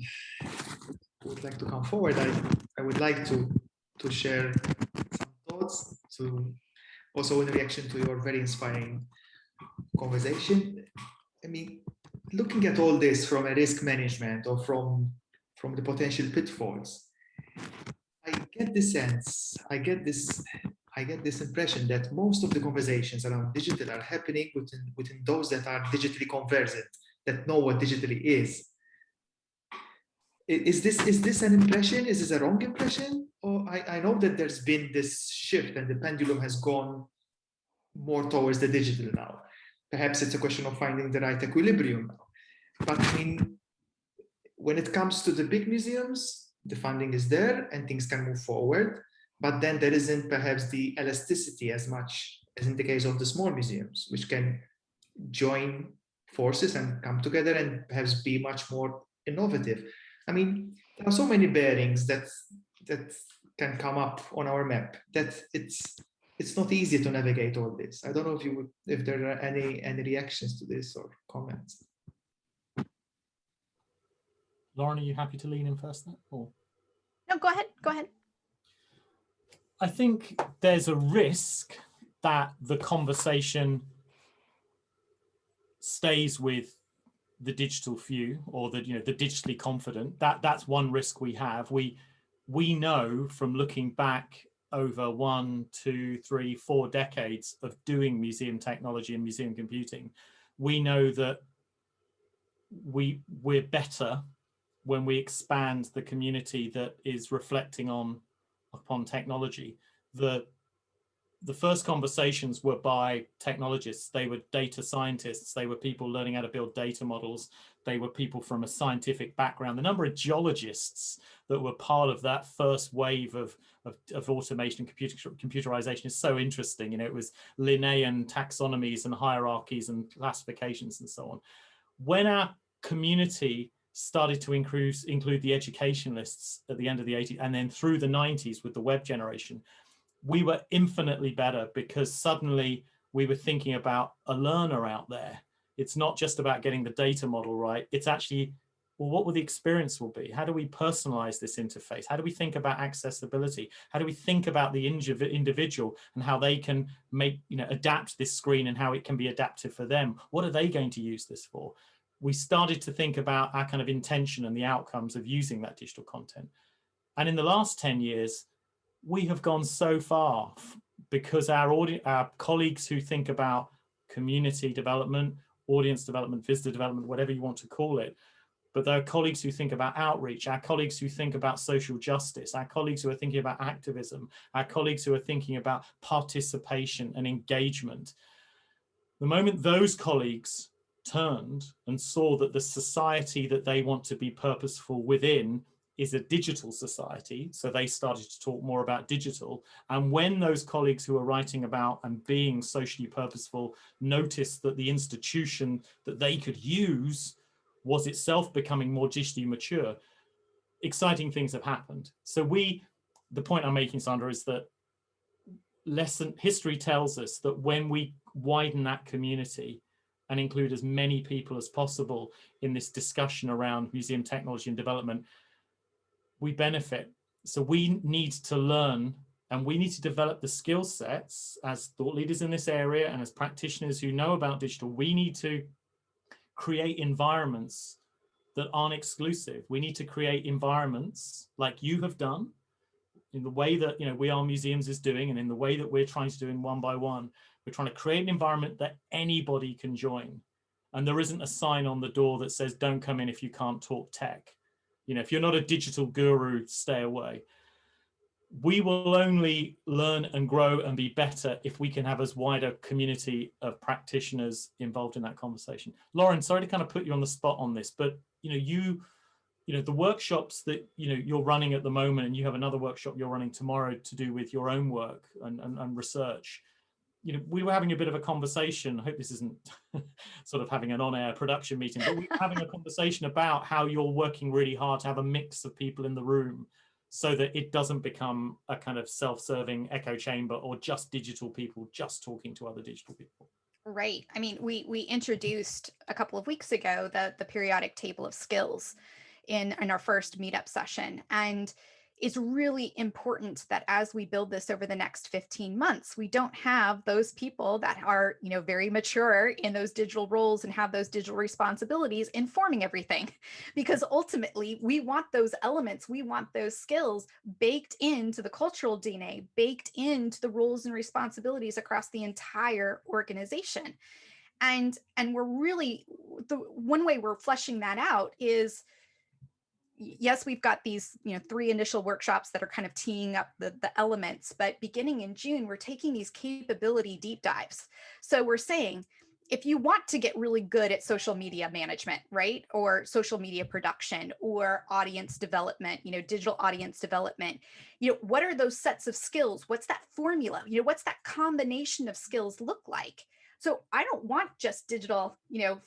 would like to come forward. I would like to share some thoughts, to also in reaction to your very inspiring conversation. I mean, looking at all this from a risk management or from the potential pitfalls, I get the sense, I get this impression that most of the conversations around digital are happening within those that are digitally conversant, that know what digitally is. Is this an impression? Is this a wrong impression? Or I know that there's been this shift and the pendulum has gone more towards the digital now. Perhaps it's a question of finding the right equilibrium now. But I mean, when it comes to the big museums, the funding is there and things can move forward. But then there isn't perhaps the elasticity as much as in the case of the small museums, which can join forces and come together and perhaps be much more innovative. I mean, there are so many bearings that can come up on our map that it's not easy to navigate all this. I don't know if there are any reactions to this or comments. Lauren, are you happy to lean in first then? Or? No, go ahead. Go ahead. I think there's a risk that the conversation stays with the digital few or the digitally confident. That's one risk we have. We know from looking back over 1, 2, 3, 4 decades of doing museum technology and museum computing, we know that we're better when we expand the community that is reflecting upon technology. The first conversations were by technologists. They were data scientists. They were people learning how to build data models. They were people from a scientific background. The number of geologists that were part of that first wave of automation and computerization is so interesting. You know, it was Linnaean taxonomies and hierarchies and classifications and so on. When our community started to include the educationalists at the end of the 80s and then through the 90s with the web generation, we were infinitely better because suddenly we were thinking about a learner out there. It's not just about getting the data model right. It's actually, well, what will the experience will be? How do we personalize this interface? How do we think about accessibility? How do we think about the individual and how they can adapt this screen and how it can be adaptive for them? What are they going to use this for? We started to think about our kind of intention and the outcomes of using that digital content. And in the last 10 years, we have gone so far because our colleagues who think about community development, audience development, visitor development, whatever you want to call it, but there are colleagues who think about outreach, our colleagues who think about social justice, our colleagues who are thinking about activism, our colleagues who are thinking about participation and engagement. The moment those colleagues turned and saw that the society that they want to be purposeful within is a digital society, so they started to talk more about digital. And when those colleagues who are writing about and being socially purposeful noticed that the institution that they could use was itself becoming more digitally mature, exciting things have happened. So the point I'm making, Sandra, is that history tells us that when we widen that community and include as many people as possible in this discussion around museum technology and development, we benefit. So we need to learn and we need to develop the skill sets as thought leaders in this area and as practitioners who know about digital. We need to create environments that aren't exclusive. We need to create environments like you have done in the way that We Are Museums is doing, and in the way that we're trying to do in One by One. We're trying to create an environment that anybody can join. And there isn't a sign on the door that says, don't come in if you can't talk tech. If you're not a digital guru, stay away. we will only learn and grow and be better if we can have as wide a community of practitioners involved in that conversation. Lauren, sorry to kind of put you on the spot on this, but you know, the workshops that you're running at the moment, and you have another workshop you're running tomorrow to do with your own work and research. We were having a bit of a conversation. I hope this isn't sort of having an on-air production meeting, but we were having a conversation about how you're working really hard to have a mix of people in the room so that it doesn't become a kind of self-serving echo chamber or just digital people just talking to other digital people. Right. I mean, we introduced a couple of weeks ago the periodic table of skills in our first meetup session. And it's really important that as we build this over the next 15 months, we don't have those people that are, very mature in those digital roles and have those digital responsibilities informing everything. Because ultimately, we want those elements, we want those skills baked into the cultural DNA, baked into the roles and responsibilities across the entire organization. And we're really, the one way we're fleshing that out is, yes, we've got these, 3 initial workshops that are kind of teeing up the elements, but beginning in June, we're taking these capability deep dives. So we're saying, if you want to get really good at social media management, right? Or social media production or audience development, digital audience development, what are those sets of skills? What's that formula? What's that combination of skills look like? So I don't want just digital,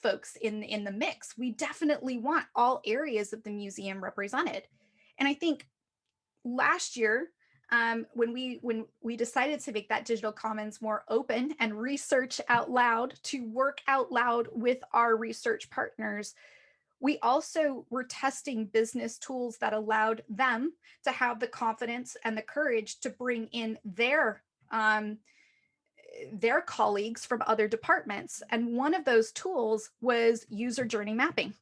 folks in the mix. We definitely want all areas of the museum represented. And I think last year, when we decided to make that digital commons more open and research out loud, to work out loud with our research partners, we also were testing business tools that allowed them to have the confidence and the courage to bring in their colleagues from other departments. And one of those tools was user journey mapping.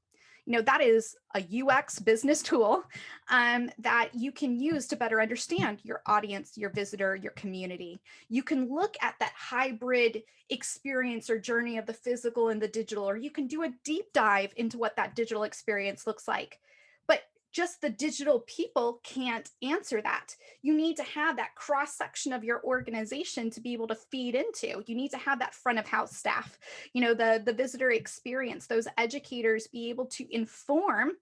That is a UX business tool that you can use to better understand your audience, your visitor, your community. You can look at that hybrid experience or journey of the physical and the digital, or you can do a deep dive into what that digital experience looks like. But just the digital people can't answer that. You need to have that cross section of your organization to be able to feed into. You need to have that front of house staff, the visitor experience, those educators be able to inform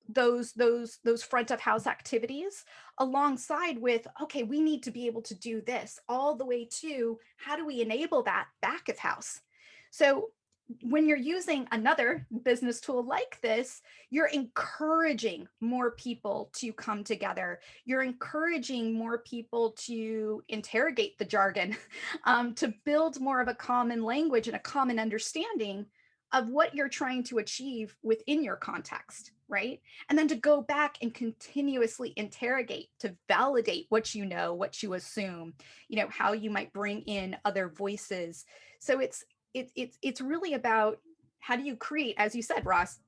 those front of house activities alongside with, okay, we need to be able to do this, all the way to how do we enable that back of house. So when you're using another business tool like this, you're encouraging more people to come together. You're encouraging more people to interrogate the jargon, to build more of a common language and a common understanding of what you're trying to achieve within your context, right? And then to go back and continuously interrogate, to validate what you know, what you assume, how you might bring in other voices. So it's really about, how do you create, as you said, Ross,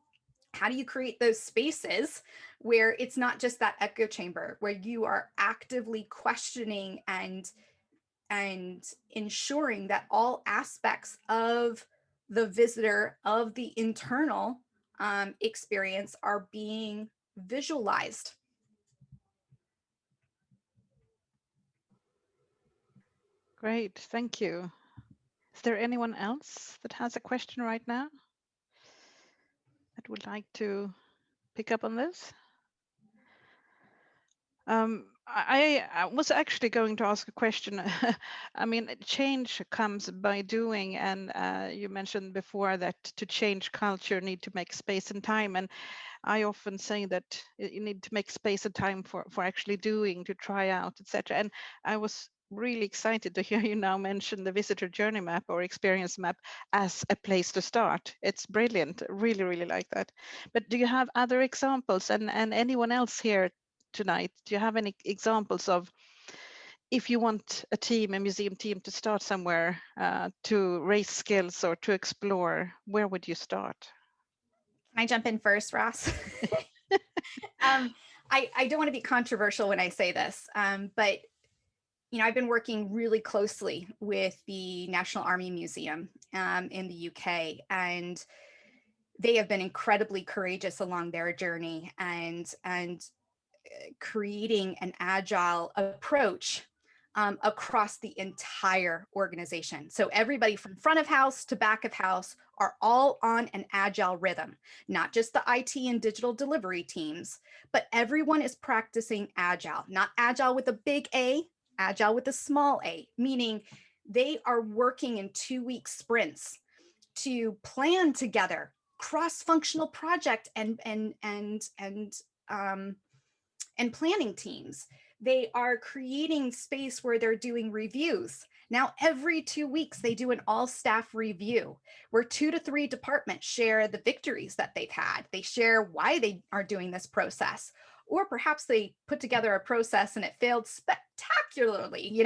how do you create those spaces where it's not just that echo chamber, where you are actively questioning and ensuring that all aspects of the visitor, of the internal experience are being visualized. Great, thank you. Is there anyone else that has a question right now that would like to pick up on this? I was actually going to ask a question. I mean, change comes by doing, and you mentioned before that to change culture, you need to make space and time. And I often say that you need to make space and time for actually doing, to try out, etc. And I was really excited to hear you now mention the visitor journey map or experience map as a place to start. It's brilliant. Really, really like that. But do you have other examples? And anyone else here tonight, do you have any examples of, if you want a museum team to start somewhere, to raise skills or to explore, where would you start? Can I jump in first, Ross? I don't want to be controversial when I say this, but I've been working really closely with the National Army Museum in the UK, and they have been incredibly courageous along their journey. And creating an agile approach across the entire organization. So everybody from front of house to back of house are all on an agile rhythm, not just the IT and digital delivery teams, but everyone is practicing agile, not agile with a big A, agile with a small a, meaning they are working in 2-week sprints to plan together cross-functional project and planning teams. They are creating space where they're doing reviews. Now, every 2 weeks, they do an all staff review where 2 to 3 departments share the victories that they've had. They share why they are doing this process. Or perhaps they put together a process and it failed spectacularly.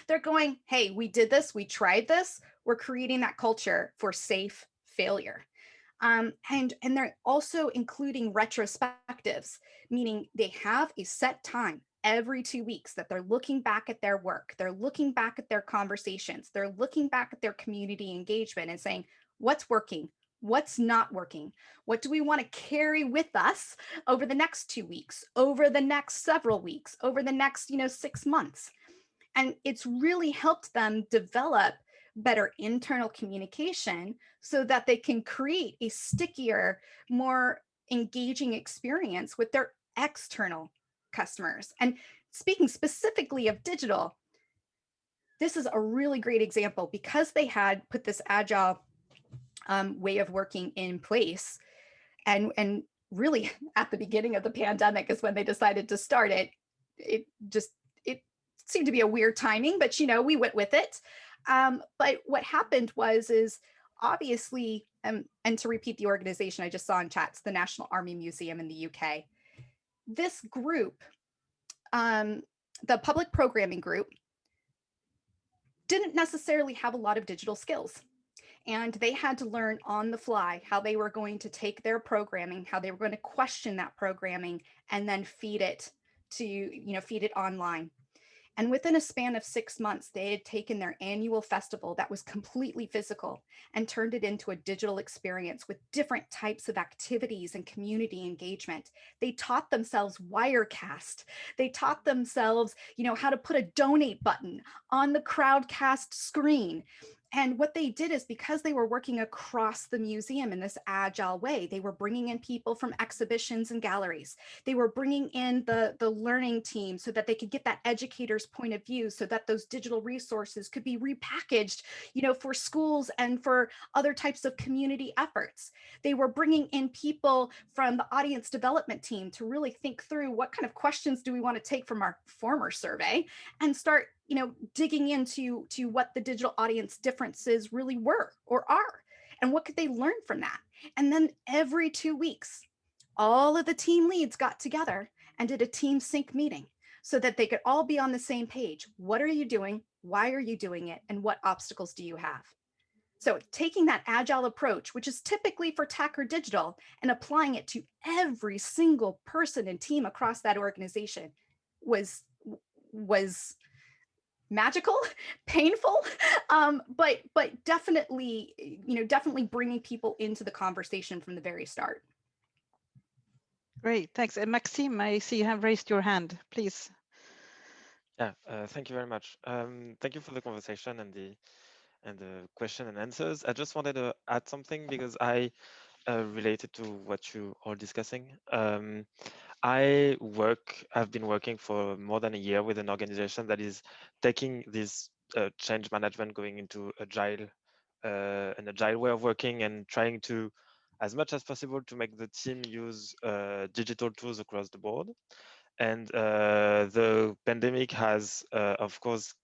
They're going, hey, we did this, we tried this. We're creating that culture for safe failure. And they're also including retrospectives, meaning they have a set time every 2 weeks that they're looking back at their work. They're looking back at their conversations. They're looking back at their community engagement and saying, what's working? What's not working? What do we want to carry with us over the next 2 weeks, over the next several weeks, over the next, 6 months? And it's really helped them develop better internal communication so that they can create a stickier, more engaging experience with their external customers. And speaking specifically of digital, this is a really great example because they had put this agile way of working in place. And really at the beginning of the pandemic is when they decided to start it. It seemed to be a weird timing, but we went with it. But what happened is obviously, and to repeat the organization I just saw in chats, the National Army Museum in the UK. This group, the public programming group, didn't necessarily have a lot of digital skills. And they had to learn on the fly how they were going to take their programming, how they were going to question that programming, and then feed it online. And within a span of 6 months, they had taken their annual festival that was completely physical and turned it into a digital experience with different types of activities and community engagement. They taught themselves Wirecast. They taught themselves, how to put a donate button on the Crowdcast screen. And what they did is because they were working across the museum in this agile way, they were bringing in people from exhibitions and galleries. They were bringing in the learning team so that they could get that educator's point of view so that those digital resources could be repackaged, for schools and for other types of community efforts. They were bringing in people from the audience development team to really think through what kind of questions do we want to take from our former survey and start digging into what the digital audience differences really were or are, and what could they learn from that. And then every 2 weeks, all of the team leads got together and did a team sync meeting so that they could all be on the same page. What are you doing? Why are you doing it? And what obstacles do you have? So taking that agile approach, which is typically for tech or digital, and applying it to every single person and team across that organization was magical, painful, but definitely, definitely bringing people into the conversation from the very start. Great, thanks. And Maxime, I see you have raised your hand, please. Yeah, thank you very much. Thank you for the conversation and the question and answers. I just wanted to add something because I related to what you are discussing. I've been working for more than a year with an organization that is taking this change management, going into an agile way of working and trying to, as much as possible, to make the team use digital tools across the board. And the pandemic has, of course,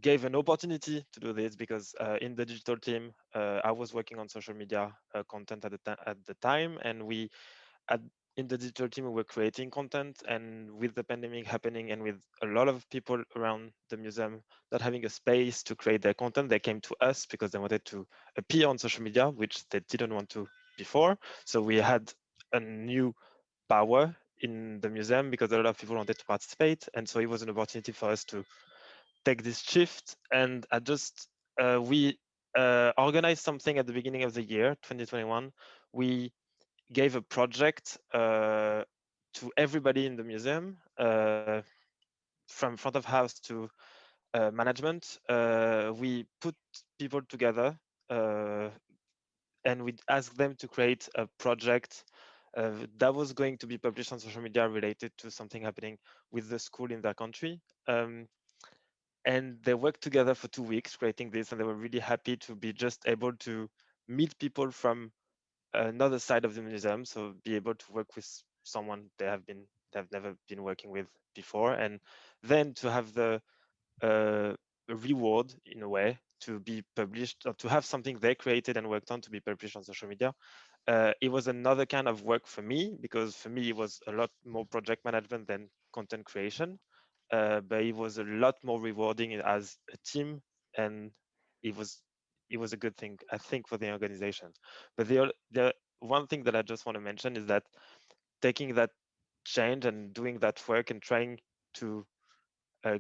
gave an opportunity to do this because in the digital team, I was working on social media content at the time, and in the digital team we were creating content. And with the pandemic happening, and with a lot of people around the museum not having a space to create their content, they came to us because they wanted to appear on social media, which they didn't want to before. So we had a new power in the museum because a lot of people wanted to participate, and so it was an opportunity for us to take this shift. And we organized something at the beginning of the year 2021. We gave a project to everybody in the museum, from front of house to management. We put people together and we asked them to create a project that was going to be published on social media related to something happening with the school in their country. And they worked together for 2 weeks creating this, and they were really happy to be just able to meet people from another side of the museum, so be able to work with someone they've never been working with before, and then to have the reward in a way to be published, or to have something they created and worked on to be published on social media. It was another kind of work for me, because for me it was a lot more project management than content creation, but it was a lot more rewarding as a team, and it was a good thing, I think, for the organization. But the one thing that I just want to mention is that taking that change and doing that work and trying to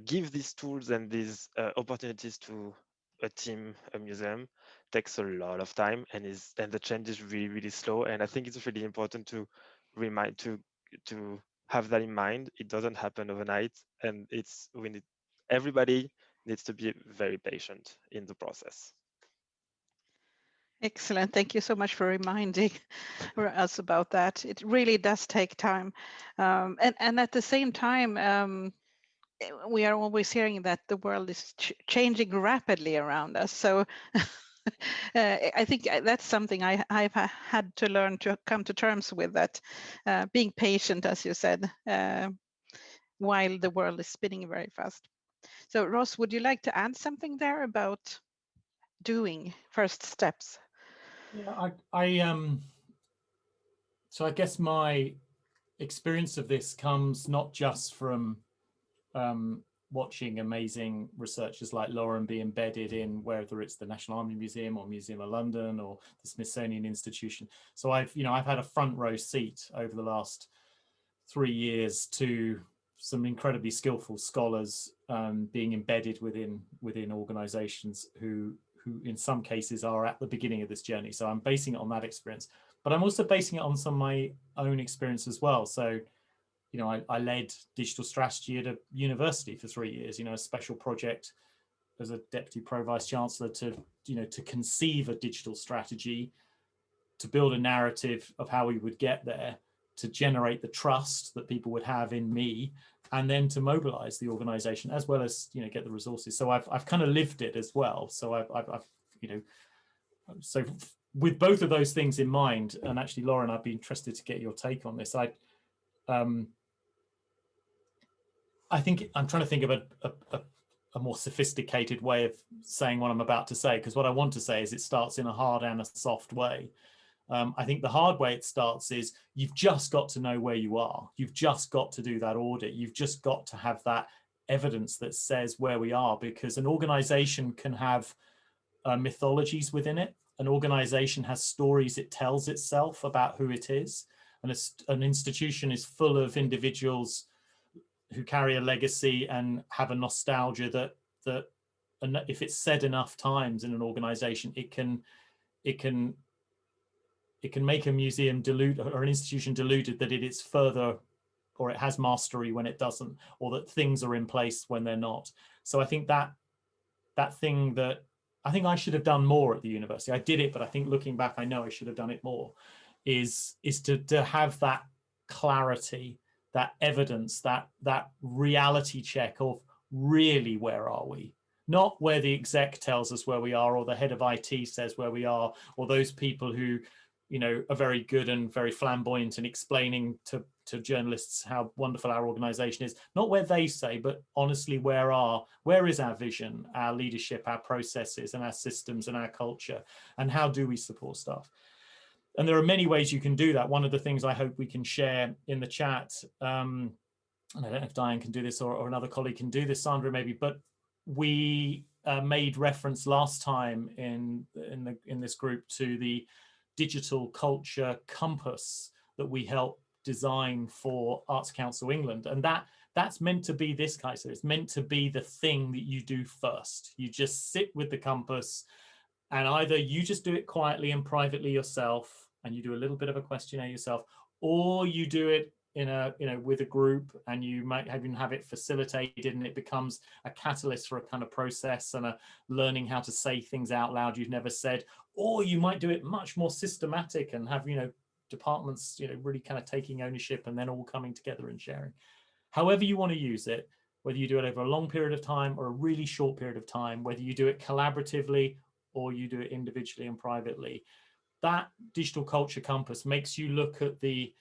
give these tools and these opportunities to a team, a museum, takes a lot of time, and the change is really, really slow. And I think it's really important to remind to have that in mind. It doesn't happen overnight, and everybody needs to be very patient in the process. Excellent. Thank you so much for reminding us about that. It really does take time. And at the same time, we are always hearing that the world is changing rapidly around us. So I think that's something I've had to learn to come to terms with, that being patient, as you said, while the world is spinning very fast. So Ross, would you like to add something there about doing first steps? Yeah, so I guess my experience of this comes not just from watching amazing researchers like Lauren be embedded in, whether it's the National Army Museum or Museum of London or the Smithsonian Institution. So I've had a front row seat over the last 3 years to some incredibly skillful scholars being embedded within organizations who in some cases are at the beginning of this journey. So I'm basing it on that experience, but I'm also basing it on some of my own experience as well. So, I led digital strategy at a university for 3 years, a special project as a deputy pro vice chancellor to conceive a digital strategy, to build a narrative of how we would get there, to generate the trust that people would have in me, and then to mobilize the organization as well as get the resources. So I've kind of lived it as well. So I've so with both of those things in mind, and actually Lauren, I'd be interested to get your take on this. I think I'm trying to think of a more sophisticated way of saying what I'm about to say, because what I want to say is it starts in a hard and a soft way. I think the hard way it starts is you've just got to know where you are. You've just got to do that audit. You've just got to have that evidence that says where we are, because an organization can have mythologies within it. An organization has stories it tells itself about who it is. And an institution is full of individuals who carry a legacy and have a nostalgia that if it's said enough times in an organization, it can make a museum deluded, or an institution deluded, that it is further, or it has mastery when it doesn't, or that things are in place when they're not. So I think that thing that I think I should have done more at the university, I did it, but I think looking back, I know I should have done it more, is to have that clarity, that evidence, that reality check of really where are we? Not where the exec tells us where we are, or the head of IT says where we are, or those people who are very good and very flamboyant in explaining to journalists how wonderful our organization is. Not where they say, but honestly, where is our vision, our leadership, our processes and our systems and our culture, and how do we support staff? And there are many ways you can do that. One of the things I hope we can share in the chat, and I don't know if Diane can do this or another colleague can do this, Sandra maybe, but we made reference last time in this group to the digital culture compass that we helped design for Arts Council England, and that's meant to be this, Kaiser. It's meant to be the thing that you do first. You just sit with the compass, and either you just do it quietly and privately yourself, and you do a little bit of a questionnaire yourself, or you do it in a, with a group, and you might even have it facilitated, and it becomes a catalyst for a kind of process and a learning how to say things out loud you've never said. Or you might do it much more systematic and have, departments, really kind of taking ownership and then all coming together and sharing. However you want to use it, whether you do it over a long period of time or a really short period of time, whether you do it collaboratively or you do it individually and privately, that digital culture compass makes you look at the,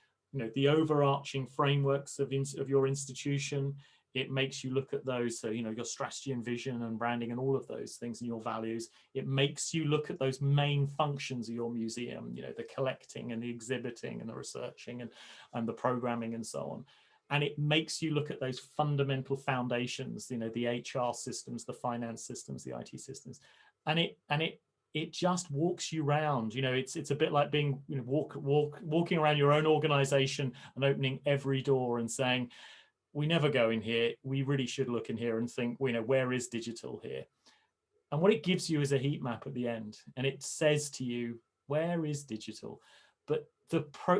the overarching frameworks of your institution. It makes you look at those, so, your strategy and vision and branding and all of those things and your values. It makes you look at those main functions of your museum, the collecting and the exhibiting and the researching and the programming and so on. And it makes you look at those fundamental foundations, the HR systems, the finance systems, the IT systems. And it just walks you around. It's a bit like being, walking around your own organization and opening every door and saying, we never go in here. We really should look in here and think, where is digital here? And what it gives you is a heat map at the end. And it says to you, where is digital? But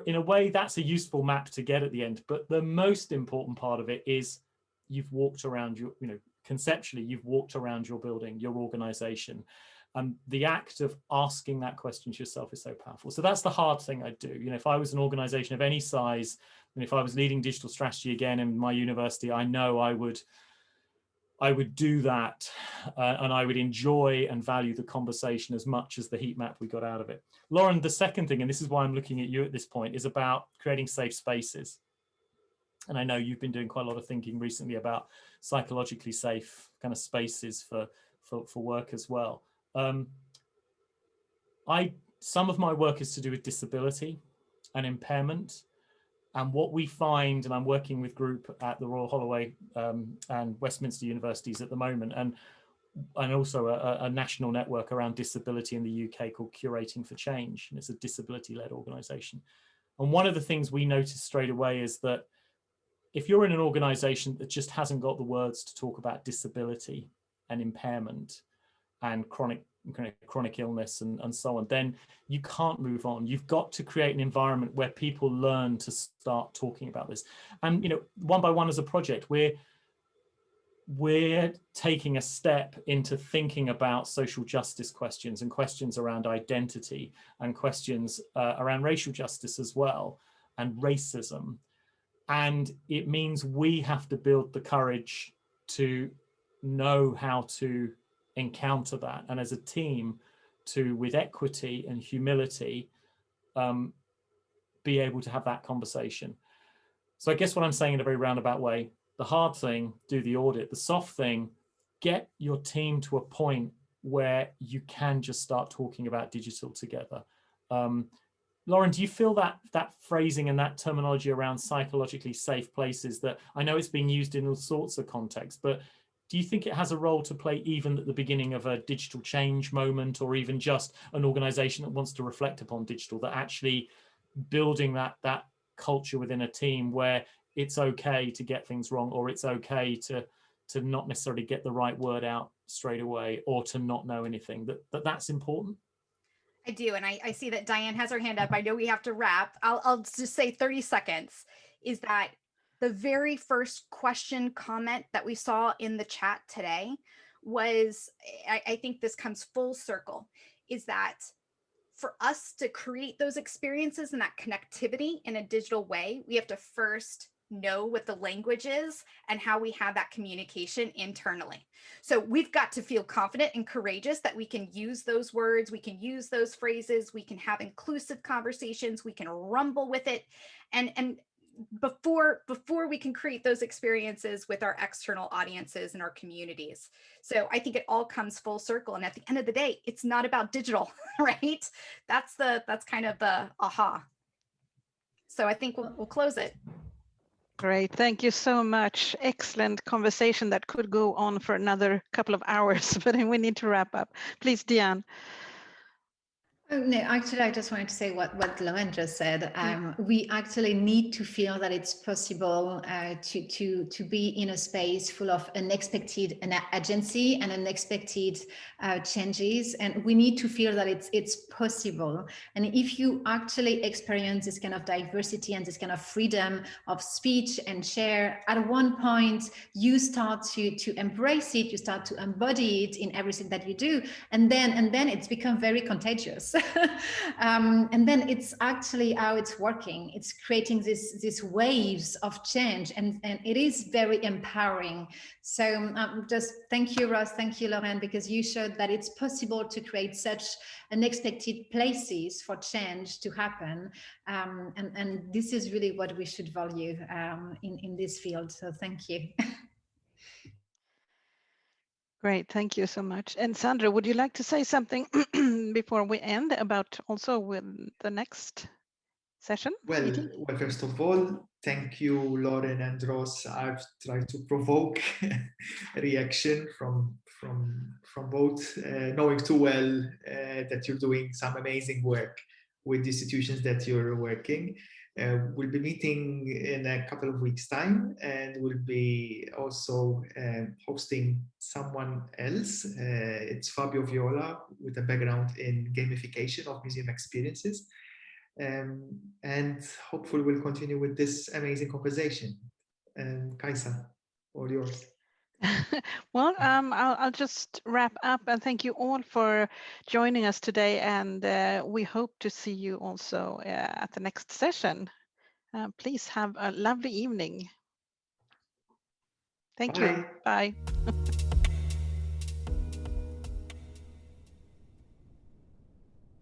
in a way, that's a useful map to get at the end. But the most important part of it is you've walked around your, conceptually, you've walked around your building, your organization. And the act of asking that question to yourself is so powerful. So that's the hard thing I do. If I was an organization of any size, and if I was leading digital strategy again in my university, I know I would do that, and I would enjoy and value the conversation as much as the heat map we got out of it. Lauren, the second thing, and this is why I'm looking at you at this point, is about creating safe spaces. And I know you've been doing quite a lot of thinking recently about psychologically safe kind of spaces for work as well. Some of my work is to do with disability and impairment. And what we find, and I'm working with group at the Royal Holloway and Westminster universities at the moment, and also a national network around disability in the UK called Curating for Change. And it's a disability-led organization. And one of the things we noticed straight away is that if you're in an organization that just hasn't got the words to talk about disability and impairment and chronic illness and so on, then you can't move on. You've got to create an environment where people learn to start talking about this. And one by one as a project, we're taking a step into thinking about social justice questions and questions around identity and questions around racial justice as well, and racism. And it means we have to build the courage to know how to encounter that, and as a team to, with equity and humility, be able to have that conversation. So I guess what I'm saying in a very roundabout way, the hard thing, do the audit. The soft thing, get your team to a point where you can just start talking about digital together. Lauren, do you feel that phrasing and that terminology around psychologically safe places, that I know it's being used in all sorts of contexts, but do you think it has a role to play even at the beginning of a digital change moment, or even just an organization that wants to reflect upon digital, that actually building that culture within a team where it's okay to get things wrong, or it's okay to not necessarily get the right word out straight away, or to not know anything, that's important? I do. And I see that Diane has her hand up. I know we have to wrap. I'll just say 30 seconds is that the very first question comment that we saw in the chat today was, I think this comes full circle, is that for us to create those experiences and that connectivity in a digital way, we have to first know what the language is and how we have that communication internally. So we've got to feel confident and courageous that we can use those words, we can use those phrases, we can have inclusive conversations, we can rumble with it. And before we can create those experiences with our external audiences and our communities. So I think it all comes full circle. And at the end of the day, it's not about digital, right? That's kind of the aha. So I think we'll close it. Great, thank you so much. Excellent conversation that could go on for another couple of hours, but we need to wrap up. Please, Diane. Oh, no, actually, I just wanted to say what Lauren just said. We actually need to feel that it's possible to be in a space full of unexpected agency and unexpected changes, and we need to feel that it's possible. And if you actually experience this kind of diversity and this kind of freedom of speech and share, at one point you start to embrace it, you start to embody it in everything that you do, and then it's become very contagious. And then it's actually how it's working. It's creating these waves of change, and it is very empowering. So just thank you, Ross, thank you, Lauren, because you showed that it's possible to create such unexpected places for change to happen. And this is really what we should value in this field. So thank you. Great, thank you so much. And Sandra, would you like to say something before we end about also with the next session? Well, first of all, thank you, Lauren and Ross. I've tried to provoke a reaction from both, knowing too well that you're doing some amazing work with the institutions that you're working. We'll be meeting in a couple of weeks' time, and we'll be also hosting someone else. It's Fabio Viola with a background in gamification of museum experiences. And hopefully we'll continue with this amazing conversation. Kaisa, all yours. Well, I'll just wrap up and thank you all for joining us today, and we hope to see you also at the next session. Please have a lovely evening. Thank you. Bye.